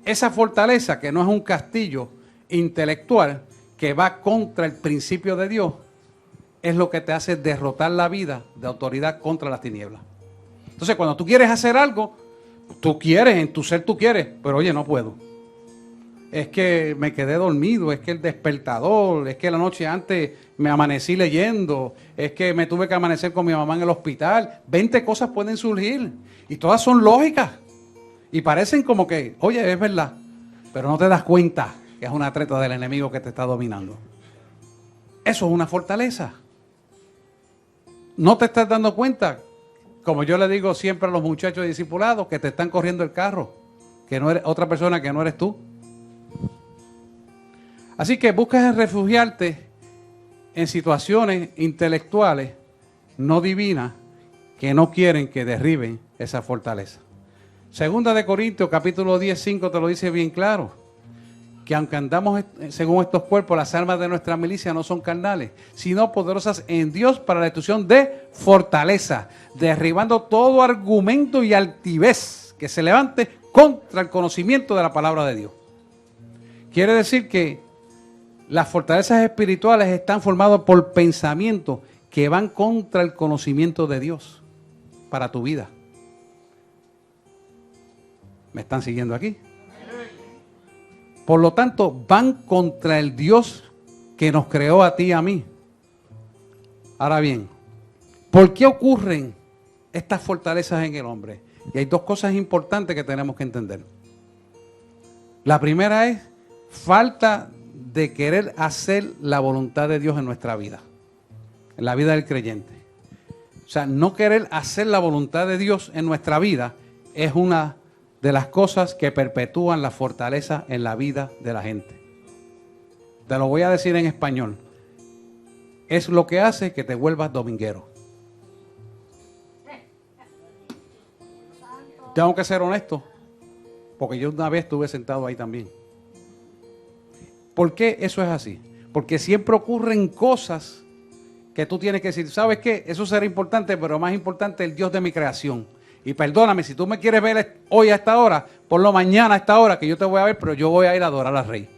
Esa fortaleza, que no es un castillo intelectual que va contra el principio de Dios, es lo que te hace derrotar la vida de autoridad contra las tinieblas. Entonces, cuando tú quieres hacer algo, tú quieres, en tu ser tú quieres, pero oye, no puedo. Es que me quedé dormido, es que el despertador, es que la noche antes me amanecí leyendo, es que me tuve que amanecer con mi mamá en el hospital. 20 cosas pueden surgir y todas son lógicas y parecen como que, oye, es verdad, pero no te das cuenta que es una treta del enemigo que te está dominando. Eso es una fortaleza. No te estás dando cuenta, como yo le digo siempre a los muchachos discipulados, que te están corriendo el carro, que no eres otra persona que no eres tú. Así que buscas refugiarte en situaciones intelectuales no divinas que no quieren que derriben esa fortaleza. Segunda de Corintios, capítulo 10, 5 te lo dice bien claro, que aunque andamos según estos cuerpos, las armas de nuestra milicia no son carnales, sino poderosas en Dios para la destrucción de fortaleza, derribando todo argumento y altivez que se levante contra el conocimiento de la palabra de Dios. Quiere decir que las fortalezas espirituales están formadas por pensamientos que van contra el conocimiento de Dios para tu vida. ¿Me están siguiendo aquí? Por lo tanto, van contra el Dios que nos creó a ti y a mí. Ahora bien, ¿por qué ocurren estas fortalezas en el hombre? Y hay dos cosas importantes que tenemos que entender. La primera es falta de querer hacer la voluntad de Dios en nuestra vida, en la vida del creyente. O sea, no querer hacer la voluntad de Dios en nuestra vida es una de las cosas que perpetúan la fortaleza en la vida de la gente. Te lo voy a decir en español. Es lo que hace que te vuelvas dominguero. Tengo que ser honesto, porque yo una vez estuve sentado ahí también. ¿Por qué eso es así? Porque siempre ocurren cosas que tú tienes que decir, ¿sabes qué? Eso será importante, pero más importante el Dios de mi creación. Y perdóname, si tú me quieres ver hoy a esta hora, ponlo mañana a esta hora que yo te voy a ver, pero yo voy a ir a adorar al Rey.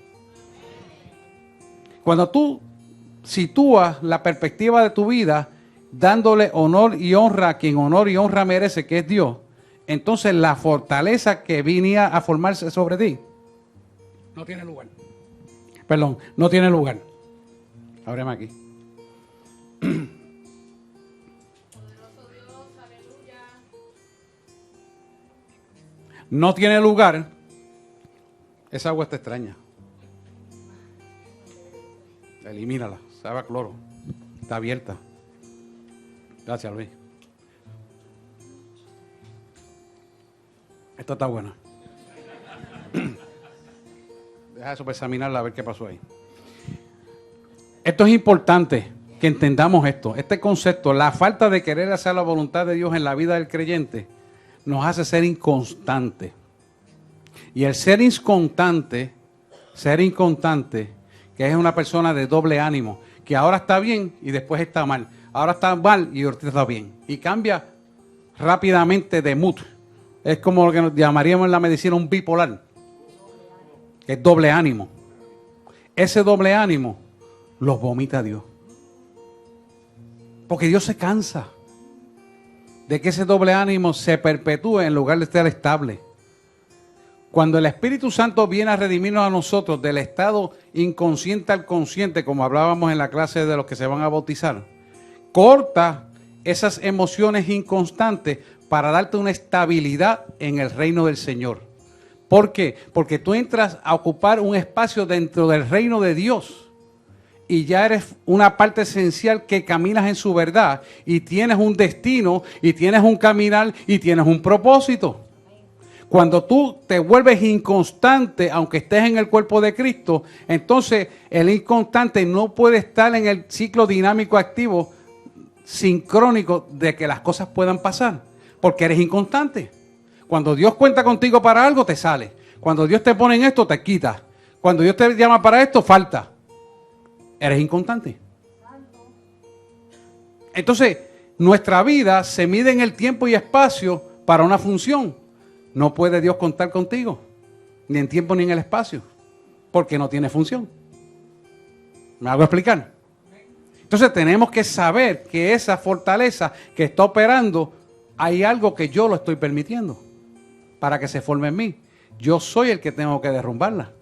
Cuando tú sitúas la perspectiva de tu vida, dándole honor y honra a quien honor y honra merece, que es Dios, entonces la fortaleza que venía a formarse sobre ti no tiene lugar. Perdón, no tiene lugar. Ábreme aquí. No tiene lugar. Esa agua está extraña. Elimínala. Sabe a cloro. Está abierta. Gracias, Luis. Esta está buena. Deja eso para examinarla a ver qué pasó ahí. Esto es importante que entendamos esto. Este concepto, la falta de querer hacer la voluntad de Dios en la vida del creyente, nos hace ser inconstantes. Y el ser inconstante, que es una persona de doble ánimo, que ahora está bien y después está mal. Ahora está mal y ahorita está bien. Y cambia rápidamente de mood. Es como lo que nos llamaríamos en la medicina un bipolar. Que es doble ánimo. Ese doble ánimo los vomita Dios. Porque Dios se cansa de que ese doble ánimo se perpetúe en lugar de estar estable. Cuando el Espíritu Santo viene a redimirnos a nosotros del estado inconsciente al consciente, como hablábamos en la clase de los que se van a bautizar, corta esas emociones inconstantes para darte una estabilidad en el reino del Señor. ¿Por qué? Porque tú entras a ocupar un espacio dentro del reino de Dios y ya eres una parte esencial que caminas en su verdad y tienes un destino y tienes un caminar y tienes un propósito. Cuando tú te vuelves inconstante, aunque estés en el cuerpo de Cristo, entonces el inconstante no puede estar en el ciclo dinámico activo sincrónico de que las cosas puedan pasar, porque eres inconstante. Cuando Dios cuenta contigo para algo, te sale. Cuando Dios te pone en esto, te quita. Cuando Dios te llama para esto, falta. Eres inconstante. Entonces, nuestra vida se mide en el tiempo y espacio para una función. No puede Dios contar contigo, ni en tiempo ni en el espacio, porque no tiene función. ¿Me hago explicar? Entonces tenemos que saber que esa fortaleza que está operando, hay algo que yo lo estoy permitiendo para que se forme en mí. Yo soy el que tengo que derrumbarla.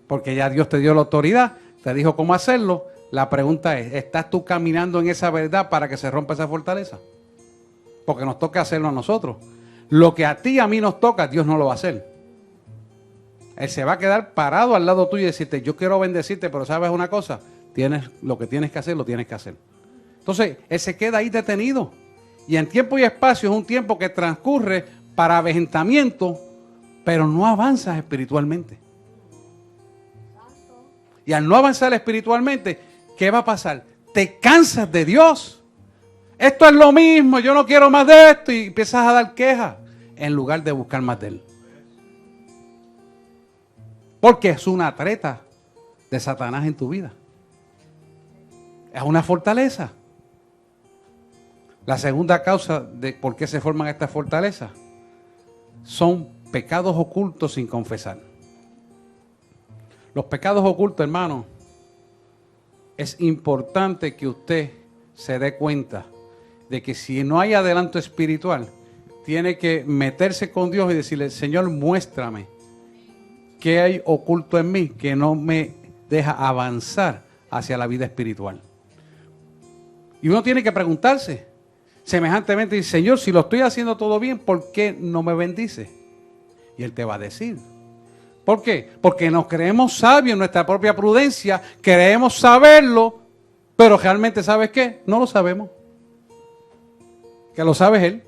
Porque ya Dios te dio la autoridad, te dijo cómo hacerlo. La pregunta es, ¿estás tú caminando en esa verdad para que se rompa esa fortaleza? Porque nos toca hacerlo a nosotros. Lo que a ti y a mí nos toca, Dios no lo va a hacer. Él se va a quedar parado al lado tuyo y decirte, yo quiero bendecirte, pero ¿sabes una cosa? Tienes lo que tienes que hacer, lo tienes que hacer. Entonces, Él se queda ahí detenido. Y en tiempo y espacio es un tiempo que transcurre para avejentamiento, pero no avanzas espiritualmente. Y al no avanzar espiritualmente, ¿qué va a pasar? Te cansas de Dios. Esto es lo mismo, yo no quiero más de esto. Y empiezas a dar quejas en lugar de buscar más de Él. Porque es una treta de Satanás en tu vida. Es una fortaleza. La segunda causa de por qué se forman estas fortalezas son pecados ocultos sin confesar. Los pecados ocultos, hermano, es importante que usted se dé cuenta de que si no hay adelanto espiritual, tiene que meterse con Dios y decirle, Señor, muéstrame qué hay oculto en mí que no me deja avanzar hacia la vida espiritual. Y uno tiene que preguntarse, semejantemente, Señor, si lo estoy haciendo todo bien, ¿por qué no me bendice? Y Él te va a decir. ¿Por qué? Porque nos creemos sabios en nuestra propia prudencia, creemos saberlo, pero realmente, ¿sabes qué? No lo sabemos. Que lo sabe Él.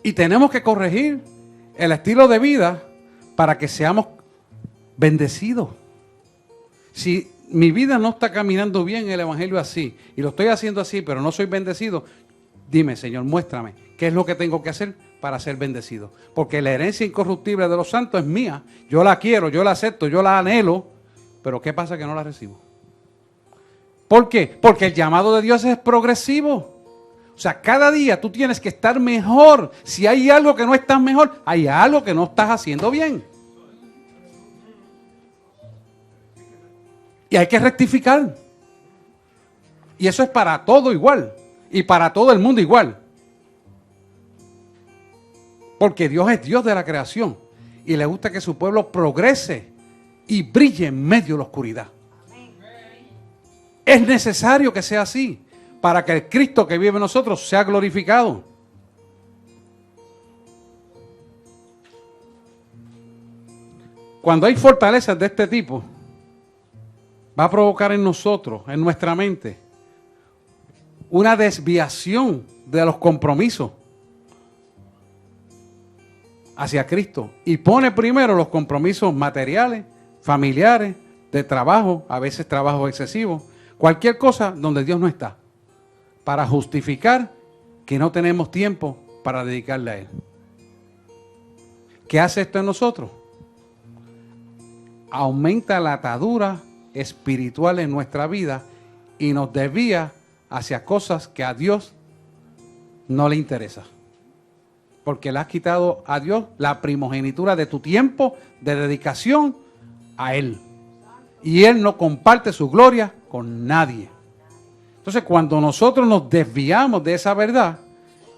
Y tenemos que corregir el estilo de vida para que seamos bendecidos. Si mi vida no está caminando bien en el Evangelio así, y lo estoy haciendo así, pero no soy bendecido, dime, Señor, muéstrame qué es lo que tengo que hacer para ser bendecido. Porque la herencia incorruptible de los santos es mía. Yo la quiero, yo la acepto, yo la anhelo, pero ¿qué pasa que no la recibo? ¿Por qué? Porque el llamado de Dios es progresivo. O sea, cada día tú tienes que estar mejor. Si hay algo que no estás mejor, hay algo que no estás haciendo bien. Y hay que rectificar. Y eso es para todo igual. Y para todo el mundo igual. Porque Dios es Dios de la creación. Y le gusta que su pueblo progrese y brille en medio de la oscuridad. Es necesario que sea así, para que el Cristo que vive en nosotros sea glorificado. Cuando hay fortalezas de este tipo, va a provocar en nosotros, en nuestra mente, una desviación de los compromisos hacia Cristo. Y pone primero los compromisos materiales, familiares, de trabajo, a veces trabajo excesivo, cualquier cosa donde Dios no está, para justificar que no tenemos tiempo para dedicarle a Él. ¿Qué hace esto en nosotros? Aumenta la atadura espiritual en nuestra vida y nos desvía hacia cosas que a Dios no le interesa. Porque le has quitado a Dios la primogenitura de tu tiempo de dedicación a Él. Y Él no comparte su gloria con nadie. Entonces, cuando nosotros nos desviamos de esa verdad,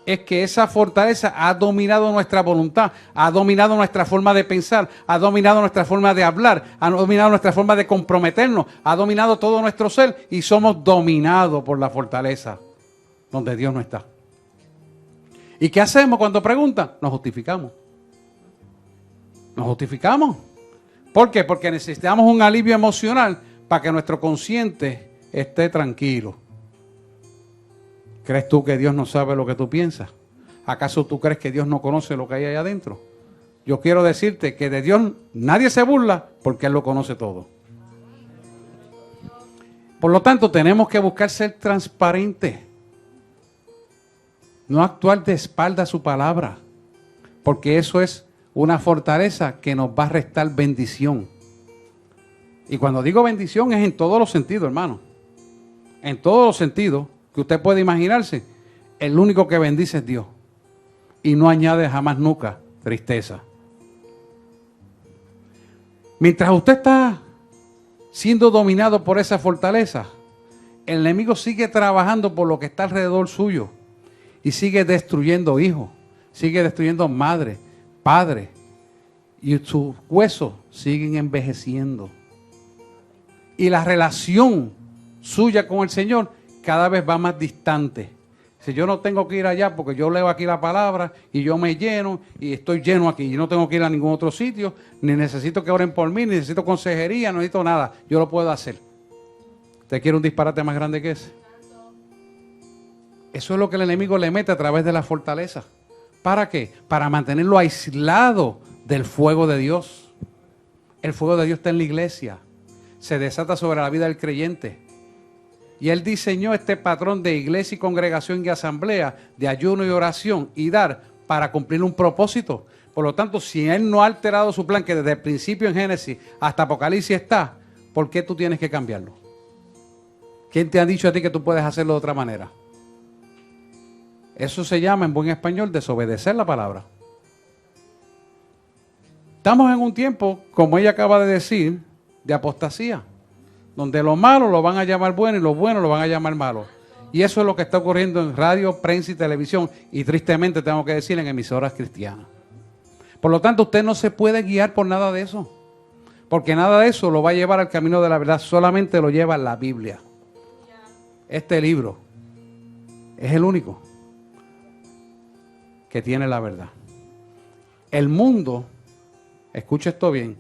es que esa fortaleza ha dominado nuestra voluntad, ha dominado nuestra forma de pensar, ha dominado nuestra forma de hablar, ha dominado nuestra forma de comprometernos, ha dominado todo nuestro ser y somos dominados por la fortaleza donde Dios no está. ¿Y qué hacemos cuando preguntan? Nos justificamos. Nos justificamos. ¿Por qué? Porque necesitamos un alivio emocional para que nuestro consciente esté tranquilo. ¿Crees tú que Dios no sabe lo que tú piensas? ¿Acaso tú crees que Dios no conoce lo que hay allá adentro? Yo quiero decirte que de Dios nadie se burla porque Él lo conoce todo. Por lo tanto, tenemos que buscar ser transparentes. No actuar de espalda a su palabra. Porque eso es una fortaleza que nos va a restar bendición. Y cuando digo bendición es en todos los sentidos, hermano. En todos los sentidos que usted puede imaginarse. El único que bendice es Dios. Y no añade jamás nunca tristeza. Mientras usted está siendo dominado por esa fortaleza, el enemigo sigue trabajando por lo que está alrededor suyo y sigue destruyendo hijos, sigue destruyendo madres, padres, y sus huesos siguen envejeciendo. Y la relación suya con el Señor cada vez va más distante. Si yo no tengo que ir allá porque yo leo aquí la palabra y yo me lleno y estoy lleno aquí, y no tengo que ir a ningún otro sitio, ni necesito que oren por mí, ni necesito consejería, no necesito nada, yo lo puedo hacer. ¿Usted quiere un disparate más grande que ese? Eso es lo que el enemigo le mete a través de la fortaleza. ¿Para qué? Para mantenerlo aislado del fuego de Dios. El fuego de Dios está en la iglesia. Se desata sobre la vida del creyente. Y Él diseñó este patrón de iglesia y congregación y asamblea, de ayuno y oración y dar para cumplir un propósito. Por lo tanto, si Él no ha alterado su plan, que desde el principio en Génesis hasta Apocalipsis está, ¿por qué tú tienes que cambiarlo? ¿Quién te ha dicho a ti que tú puedes hacerlo de otra manera? Eso se llama en buen español desobedecer la palabra. Estamos en un tiempo, como ella acaba de decir, de apostasía, donde lo malo lo van a llamar bueno y lo bueno lo van a llamar malo. Y eso es lo que está ocurriendo en radio, prensa y televisión, y tristemente tengo que decir en emisoras cristianas. Por lo tanto, usted no se puede guiar por nada de eso, porque nada de eso lo va a llevar al camino de la verdad, solamente lo lleva la Biblia. Este libro es el único que tiene la verdad. El mundo, escucha esto bien,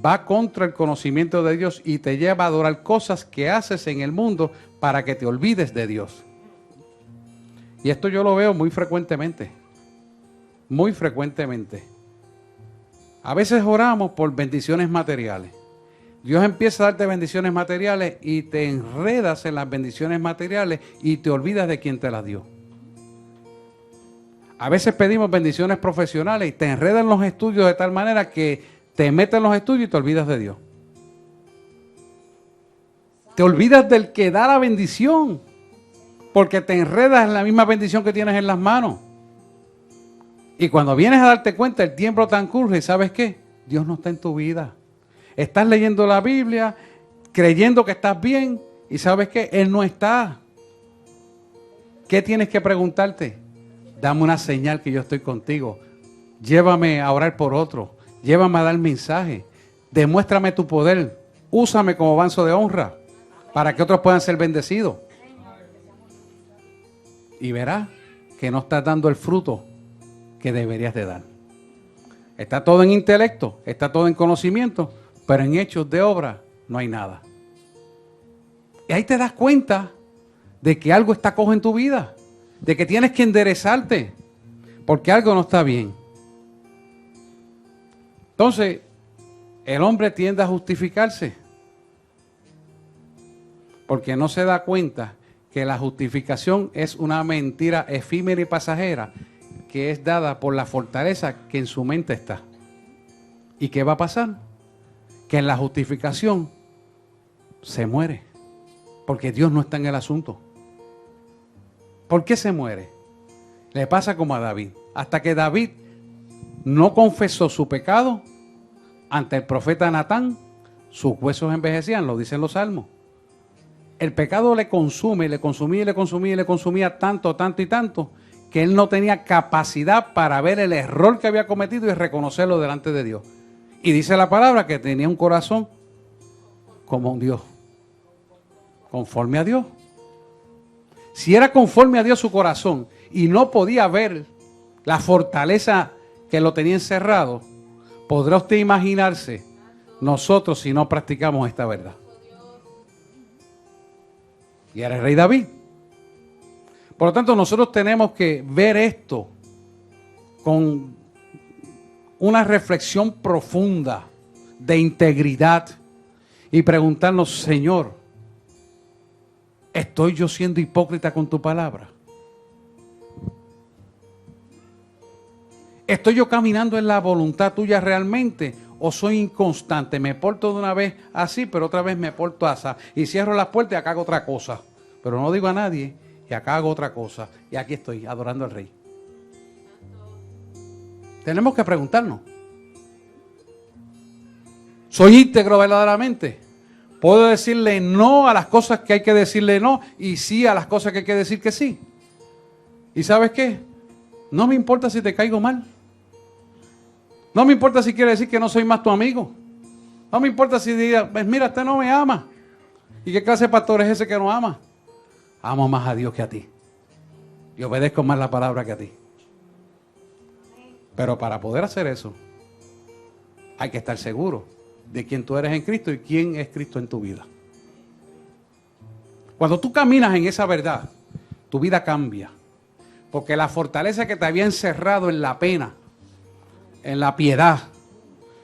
va contra el conocimiento de Dios y te lleva a adorar cosas que haces en el mundo para que te olvides de Dios. Y esto yo lo veo muy frecuentemente. Muy frecuentemente. A veces oramos por bendiciones materiales. Dios empieza a darte bendiciones materiales y te enredas en las bendiciones materiales y te olvidas de quien te las dio. A veces pedimos bendiciones profesionales y te enredas en los estudios de tal manera que te metes en los estudios y te olvidas de Dios. Te olvidas del que da la bendición, porque te enredas en la misma bendición que tienes en las manos. Y cuando vienes a darte cuenta, el tiempo transcurre y ¿sabes qué? Dios no está en tu vida. Estás leyendo la Biblia, creyendo que estás bien y ¿sabes qué? Él no está. ¿Qué tienes que preguntarte? Dame una señal que yo estoy contigo. Llévame a orar por otro. Llévame a dar mensaje. Demuéstrame tu poder. Úsame como vaso de honra para que otros puedan ser bendecidos. Y verás que no estás dando el fruto que deberías de dar. Está todo en intelecto, está todo en conocimiento, pero en hechos de obra no hay nada. Y ahí te das cuenta de que algo está cojo en tu vida, de que tienes que enderezarte, porque algo no está bien. Entonces, el hombre tiende a justificarse, porque no se da cuenta que la justificación es una mentira efímera y pasajera, que es dada por la fortaleza que en su mente está. ¿Y qué va a pasar? Que en la justificación se muere, porque Dios no está en el asunto. ¿Por qué se muere? Le pasa como a David. Hasta que David no confesó su pecado ante el profeta Natán, sus huesos envejecían, lo dicen los salmos. El pecado le consume, le consumía, le consumía, le consumía tanto, tanto y tanto, que él no tenía capacidad para ver el error que había cometido y reconocerlo delante de Dios. Y dice la palabra que tenía un corazón como un Dios, conforme a Dios. Si era conforme a Dios su corazón y no podía ver la fortaleza que lo tenía encerrado, ¿podrá usted imaginarse nosotros si no practicamos esta verdad? Y era el rey David. Por lo tanto, nosotros tenemos que ver esto con una reflexión profunda de integridad y preguntarnos, Señor, ¿estoy yo siendo hipócrita con tu palabra? ¿Estoy yo caminando en la voluntad tuya realmente o soy inconstante? Me porto de una vez así, pero otra vez me porto así. Y cierro las puertas y acá hago otra cosa. Pero no digo a nadie y acá hago otra cosa. Y aquí estoy adorando al Rey. Tenemos que preguntarnos. ¿Soy íntegro verdaderamente? Puedo decirle no a las cosas que hay que decirle no y sí a las cosas que hay que decir que sí. ¿Y sabes qué? No me importa si te caigo mal. No me importa si quiere decir que no soy más tu amigo. No me importa si diga, pues mira, usted no me ama. ¿Y qué clase de pastor es ese que no ama? Amo más a Dios que a ti. Y obedezco más la palabra que a ti. Pero para poder hacer eso, hay que estar seguro de quién tú eres en Cristo y quién es Cristo en tu vida. Cuando tú caminas en esa verdad, tu vida cambia. Porque la fortaleza que te había encerrado en la pena, en la piedad,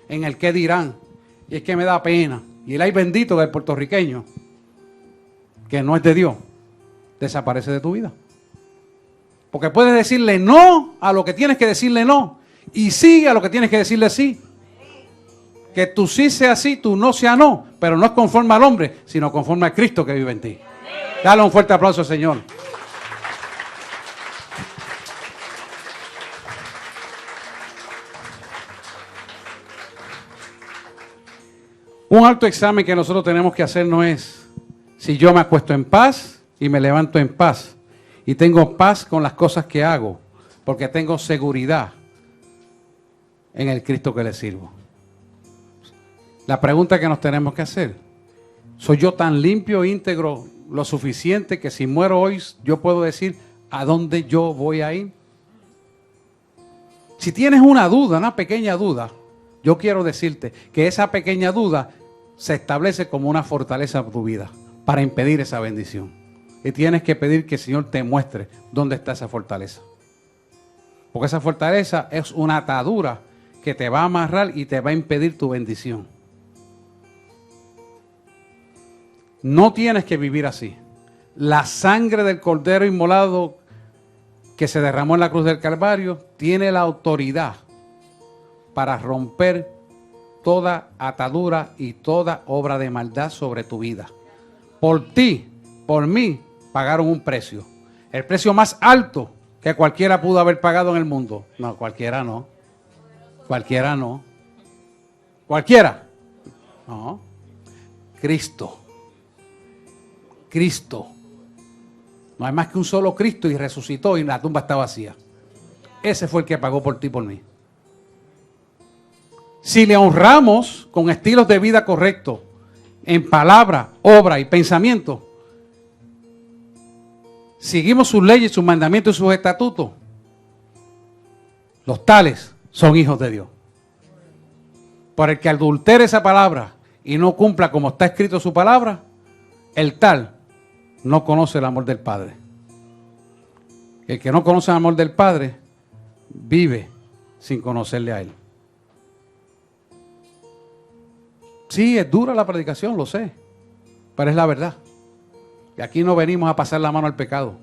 en el qué dirán, y es que me da pena, y el ay bendito del puertorriqueño, que no es de Dios, desaparece de tu vida. Porque puedes decirle no a lo que tienes que decirle no, y sí a lo que tienes que decirle sí. Que tu sí sea sí, tu no sea no, pero no es conforme al hombre, sino conforme a Cristo que vive en ti. Dale un fuerte aplauso, Señor. Un alto examen que nosotros tenemos que hacer no es si yo me acuesto en paz y me levanto en paz y tengo paz con las cosas que hago, porque tengo seguridad en el Cristo que le sirvo. La pregunta que nos tenemos que hacer, ¿soy yo tan limpio, íntegro, lo suficiente que si muero hoy yo puedo decir a dónde yo voy a ir? Si tienes una duda, una pequeña duda, yo quiero decirte que esa pequeña duda se establece como una fortaleza en tu vida para impedir esa bendición. Y tienes que pedir que el Señor te muestre dónde está esa fortaleza. Porque esa fortaleza es una atadura que te va a amarrar y te va a impedir tu bendición. No tienes que vivir así. La sangre del Cordero inmolado que se derramó en la cruz del Calvario tiene la autoridad para romper toda atadura y toda obra de maldad sobre tu vida. Por ti, por mí, pagaron un precio. El precio más alto que cualquiera pudo haber pagado en el mundo. No, cualquiera no. Cualquiera no. Cualquiera. No. Cristo. Cristo. No hay más que un solo Cristo y resucitó y la tumba está vacía. Ese fue el que pagó por ti y por mí. Si le honramos con estilos de vida correctos, en palabra, obra y pensamiento, seguimos sus leyes, sus mandamientos y sus estatutos, los tales son hijos de Dios. Por el que adultere esa palabra y no cumpla como está escrito su palabra, el tal no conoce el amor del Padre. El que no conoce el amor del Padre vive sin conocerle a Él. Sí, es dura la predicación, lo sé, pero es la verdad. Y aquí no venimos a pasar la mano al pecado.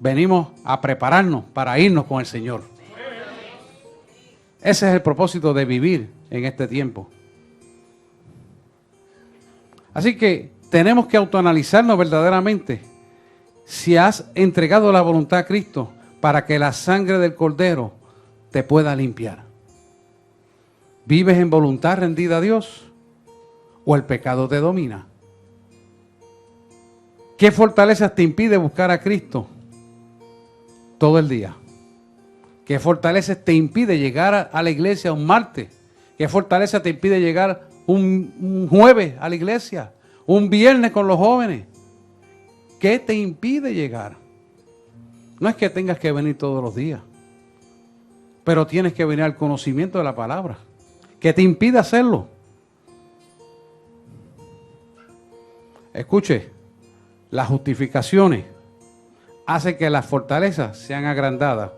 Venimos a prepararnos para irnos con el Señor. Ese es el propósito de vivir en este tiempo. Así que tenemos que autoanalizarnos verdaderamente si has entregado la voluntad a Cristo para que la sangre del Cordero te pueda limpiar. ¿Vives en voluntad rendida a Dios o el pecado te domina? ¿Qué fortalezas te impide buscar a Cristo todo el día? ¿Qué fortalezas te impide llegar a la iglesia un martes? ¿Qué fortaleza te impide llegar un jueves a la iglesia? Un viernes con los jóvenes. ¿Qué te impide llegar? No es que tengas que venir todos los días, pero tienes que venir al conocimiento de la palabra. ¿Qué te impide hacerlo? Escuche, las justificaciones hacen que las fortalezas sean agrandadas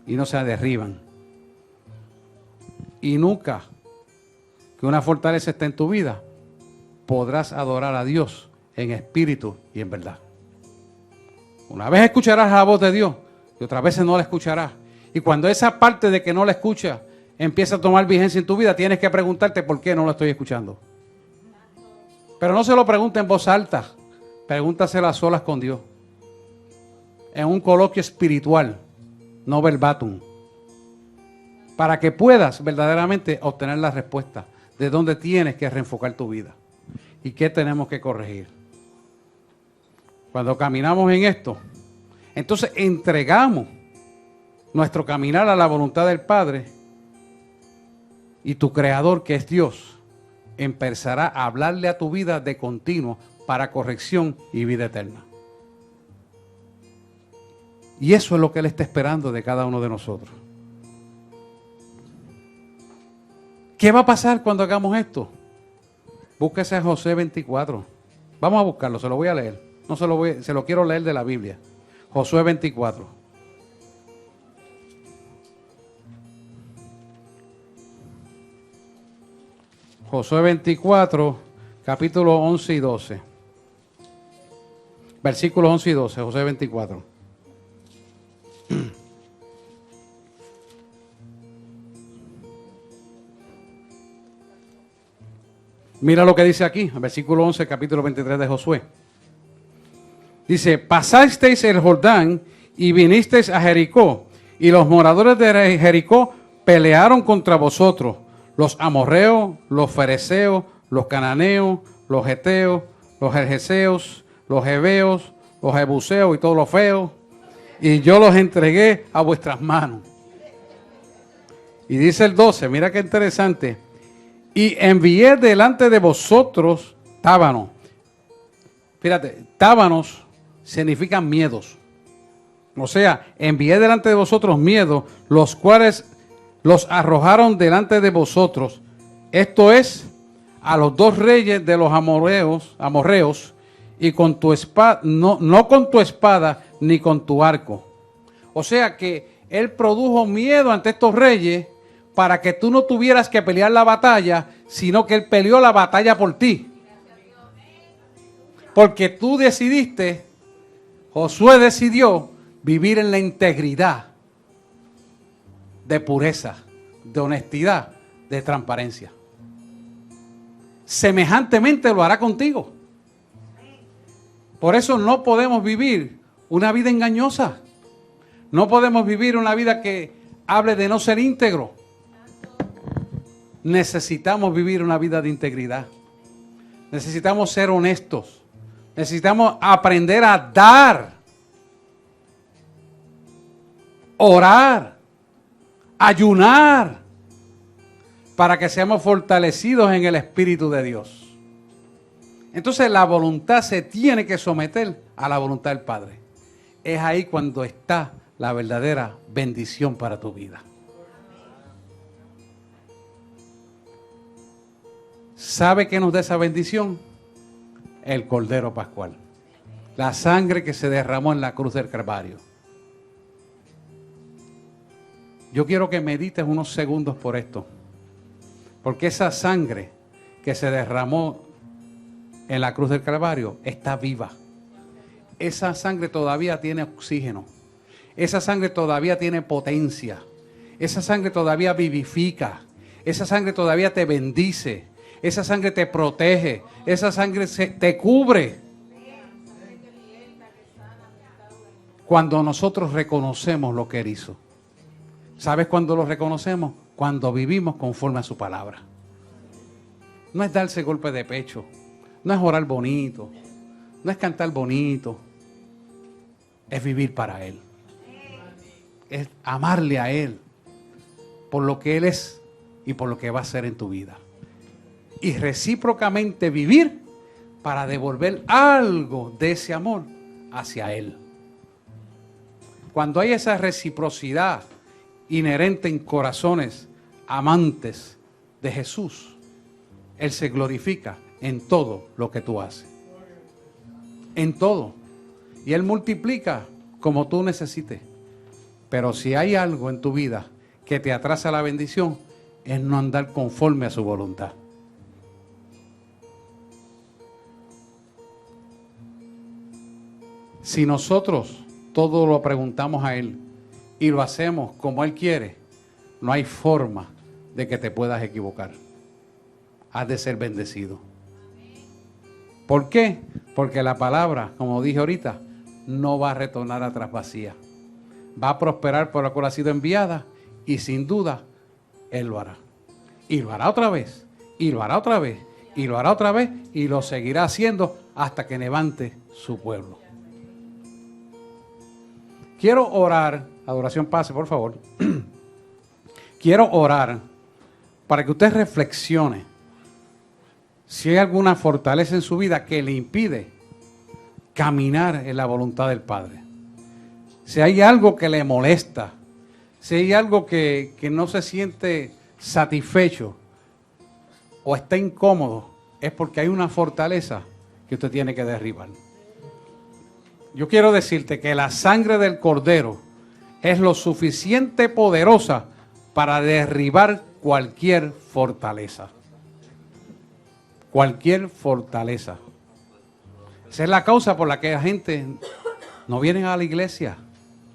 y no se derriban. Y nunca que una fortaleza esté en tu vida, podrás adorar a Dios en espíritu y en verdad. Una vez escucharás la voz de Dios y otras veces no la escucharás. Y cuando esa parte de que no la escuchas empieza a tomar vigencia en tu vida, tienes que preguntarte por qué no lo estoy escuchando. Pero no se lo pregunte en voz alta, pregúntaselo a solas con Dios. En un coloquio espiritual, no verbatim. Para que puedas verdaderamente obtener la respuesta de dónde tienes que reenfocar tu vida. y qué tenemos que corregir. Cuando caminamos en esto, entonces entregamos nuestro caminar a la voluntad del Padre y tu Creador, que es Dios, empezará a hablarle a tu vida de continuo para corrección y vida eterna. Y eso es lo que Él está esperando de cada uno de nosotros. ¿Qué va a pasar cuando hagamos esto? Búsquese a Josué 24. Vamos a buscarlo, se lo voy a leer. No se lo quiero leer de la Biblia. Josué 24. Josué 24, capítulos 11 y 12. Versículos 11 y 12, Josué 24. Mira lo que dice aquí, versículo 11, capítulo 23 de Josué. Dice, pasasteis el Jordán y vinisteis a Jericó, y los moradores de Jericó pelearon contra vosotros, los amorreos, los fereceos, los cananeos, los heteos, los gergeseos, los heveos, los jebuseos y todos los feos, y yo los entregué a vuestras manos. Y dice el 12, mira qué interesante, y envié delante de vosotros tábanos. Fíjate, tábanos significan miedos. O sea, envié delante de vosotros miedos, los cuales los arrojaron delante de vosotros. Esto es, a los dos reyes de los amorreos, y con tu espada, no con tu espada ni con tu arco. O sea que Él produjo miedo ante estos reyes para que tú no tuvieras que pelear la batalla, sino que Él peleó la batalla por ti. Porque tú decidiste, Josué decidió vivir en la integridad de pureza, de honestidad, de transparencia. Semejantemente lo hará contigo. Por eso no podemos vivir una vida engañosa. No podemos vivir una vida que hable de no ser íntegro. Necesitamos vivir una vida de integridad. Necesitamos ser honestos. Necesitamos aprender a dar, orar, ayunar, para que seamos fortalecidos en el Espíritu de Dios. Entonces la voluntad se tiene que someter a la voluntad del Padre. Es ahí cuando está la verdadera bendición para tu vida. ¿Sabe qué nos da esa bendición? El Cordero Pascual. La sangre que se derramó en la cruz del Calvario. Yo quiero que medites unos segundos por esto. Porque esa sangre que se derramó en la cruz del Calvario está viva. Esa sangre todavía tiene oxígeno. Esa sangre todavía tiene potencia. Esa sangre todavía vivifica. Esa sangre todavía te bendice. Esa sangre te protege. Esa sangre te cubre. Cuando nosotros reconocemos lo que Él hizo. ¿Sabes cuándo lo reconocemos? Cuando vivimos conforme a su palabra. No es darse golpe de pecho. No es orar bonito. No es cantar bonito. Es vivir para Él. Es amarle a Él. Por lo que Él es y por lo que va a hacer en tu vida. Y recíprocamente vivir para devolver algo de ese amor hacia Él. Cuando hay esa reciprocidad inherente en corazones amantes de Jesús, Él se glorifica en todo lo que tú haces. En todo. Y Él multiplica como tú necesites. Pero si hay algo en tu vida que te atrasa la bendición, es no andar conforme a su voluntad. Si nosotros todo lo preguntamos a Él y lo hacemos como Él quiere, no hay forma de que te puedas equivocar. Has de ser bendecido. ¿Por qué? Porque la palabra, como dije ahorita, no va a retornar atrás vacía. Va a prosperar por la cual ha sido enviada y sin duda Él lo hará. Y lo hará otra vez, y lo hará otra vez, y lo hará otra vez y lo seguirá haciendo hasta que levante su pueblo. Quiero orar, adoración pase por favor. Quiero orar para que usted reflexione si hay alguna fortaleza en su vida que le impide caminar en la voluntad del Padre. Si hay algo que le molesta, si hay algo que no se siente satisfecho o está incómodo, es porque hay una fortaleza que usted tiene que derribar. Yo quiero decirte que la sangre del Cordero es lo suficiente poderosa para derribar cualquier fortaleza. Cualquier fortaleza. Esa es la causa por la que la gente no viene a la iglesia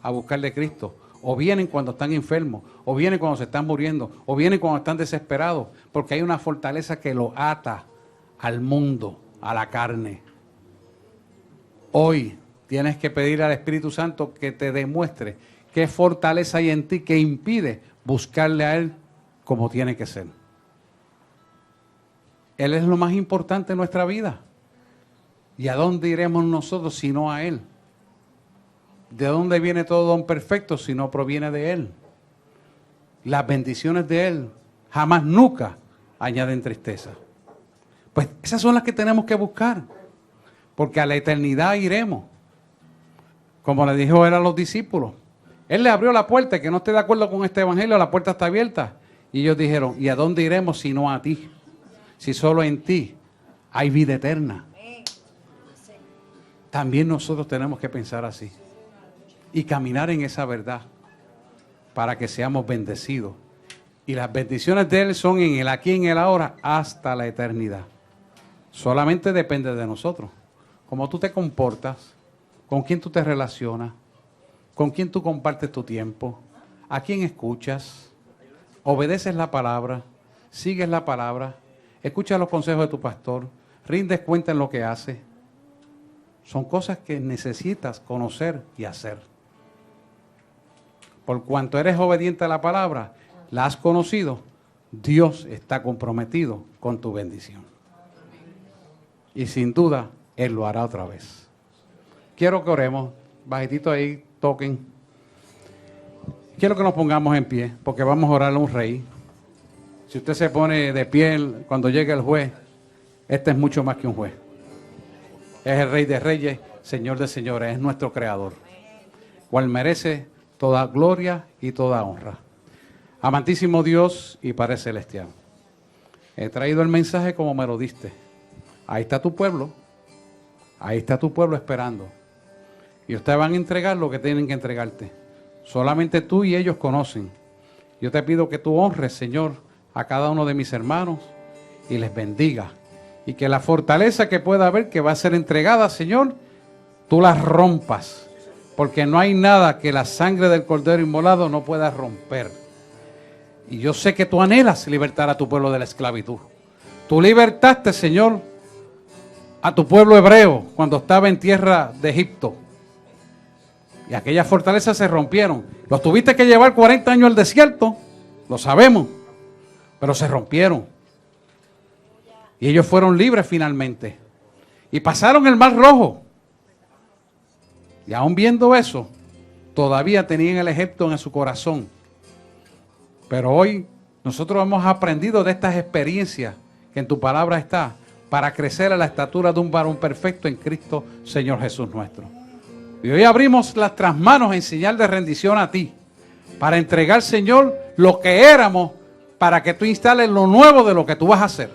a buscar de Cristo. O vienen cuando están enfermos, o vienen cuando se están muriendo, o vienen cuando están desesperados, porque hay una fortaleza que lo ata al mundo, a la carne. Hoy tienes que pedir al Espíritu Santo que te demuestre qué fortaleza hay en ti que impide buscarle a Él como tiene que ser. Él es lo más importante en nuestra vida. ¿Y a dónde iremos nosotros si no a Él? ¿De dónde viene todo don perfecto si no proviene de Él? Las bendiciones de Él jamás, nunca añaden tristeza. Pues esas son las que tenemos que buscar, porque a la eternidad iremos. Como le dijo Él a los discípulos. Él le abrió la puerta, que no esté de acuerdo con este evangelio, la puerta está abierta. Y ellos dijeron, ¿y a dónde iremos si no a ti? Si solo en ti hay vida eterna. También nosotros tenemos que pensar así. Y caminar en esa verdad para que seamos bendecidos. Y las bendiciones de Él son en el aquí y en el ahora hasta la eternidad. Solamente depende de nosotros. Cómo tú te comportas, con quién tú te relacionas, con quién tú compartes tu tiempo, a quién escuchas, obedeces la palabra, sigues la palabra, escuchas los consejos de tu pastor, rindes cuenta en lo que hace. Son cosas que necesitas conocer y hacer. Por cuanto eres obediente a la palabra, la has conocido, Dios está comprometido con tu bendición. Y sin duda, Él lo hará otra vez. Quiero que oremos, bajitito ahí, toquen. Quiero que nos pongamos en pie, porque vamos a orarle a un rey. Si usted se pone de pie cuando llegue el juez, este es mucho más que un juez. Es el Rey de Reyes, Señor de Señores, es nuestro Creador, cual merece toda gloria y toda honra. Amantísimo Dios y Padre Celestial, he traído el mensaje como me lo diste. Ahí está tu pueblo esperando. Y ustedes van a entregar lo que tienen que entregarte. Solamente tú y ellos conocen. Yo te pido que tú honres, Señor, a cada uno de mis hermanos y les bendiga. Y que la fortaleza que pueda haber que va a ser entregada, Señor, tú la rompas. Porque no hay nada que la sangre del Cordero inmolado no pueda romper. Y yo sé que tú anhelas libertar a tu pueblo de la esclavitud. Tú libertaste, Señor, a tu pueblo hebreo cuando estaba en tierra de Egipto. Y aquellas fortalezas se rompieron. Los tuviste que llevar 40 años al desierto, lo sabemos, pero se rompieron. Y ellos fueron libres finalmente. Y pasaron el Mar Rojo. Y aún viendo eso, todavía tenían el Egipto en su corazón. Pero hoy nosotros hemos aprendido de estas experiencias que en tu palabra está, para crecer a la estatura de un varón perfecto en Cristo, Señor Jesús nuestro. Y hoy abrimos nuestras manos en señal de rendición a ti, para entregar, Señor, lo que éramos, para que tú instales lo nuevo de lo que tú vas a hacer.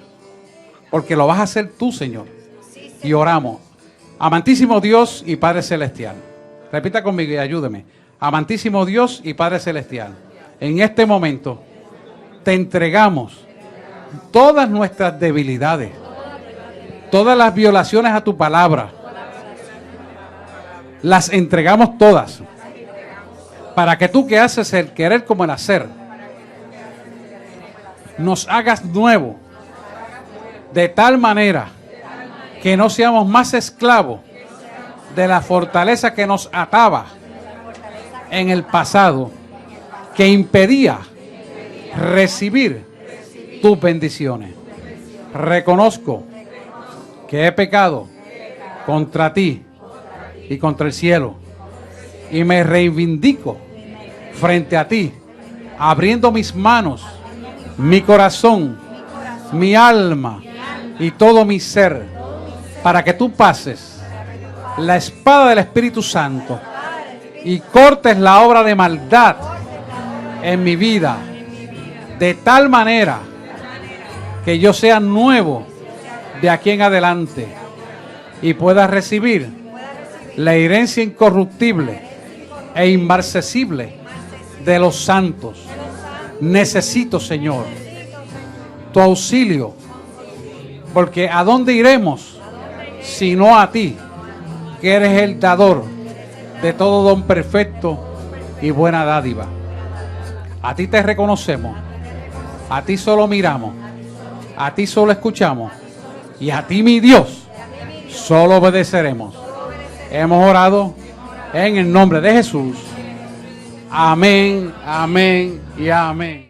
Porque lo vas a hacer tú, Señor. Y oramos. Amantísimo Dios y Padre Celestial. Repita conmigo y ayúdeme. Amantísimo Dios y Padre Celestial. En este momento te entregamos todas nuestras debilidades, todas las violaciones a tu palabra. Las entregamos todas. Para que tú, que haces el querer como el hacer, nos hagas nuevo. De tal manera que no seamos más esclavos de la fortaleza que nos ataba en el pasado, que impedía recibir tus bendiciones. reconozco que he pecado contra ti y contra el cielo, y me reivindico frente a ti, abriendo mis manos, mi corazón, mi alma y todo mi ser, para que tú pases la espada del Espíritu Santo y cortes la obra de maldad en mi vida, de tal manera que yo sea nuevo de aquí en adelante y pueda recibir la herencia incorruptible e inmarcesible de los santos. Necesito, Señor, tu auxilio, porque ¿a dónde iremos sino a ti, que eres el dador de todo don perfecto y buena dádiva? A ti te reconocemos, a ti solo miramos, a ti solo escuchamos, y a ti, mi Dios, solo obedeceremos. Hemos orado en el nombre de Jesús. Amén, amén y amén.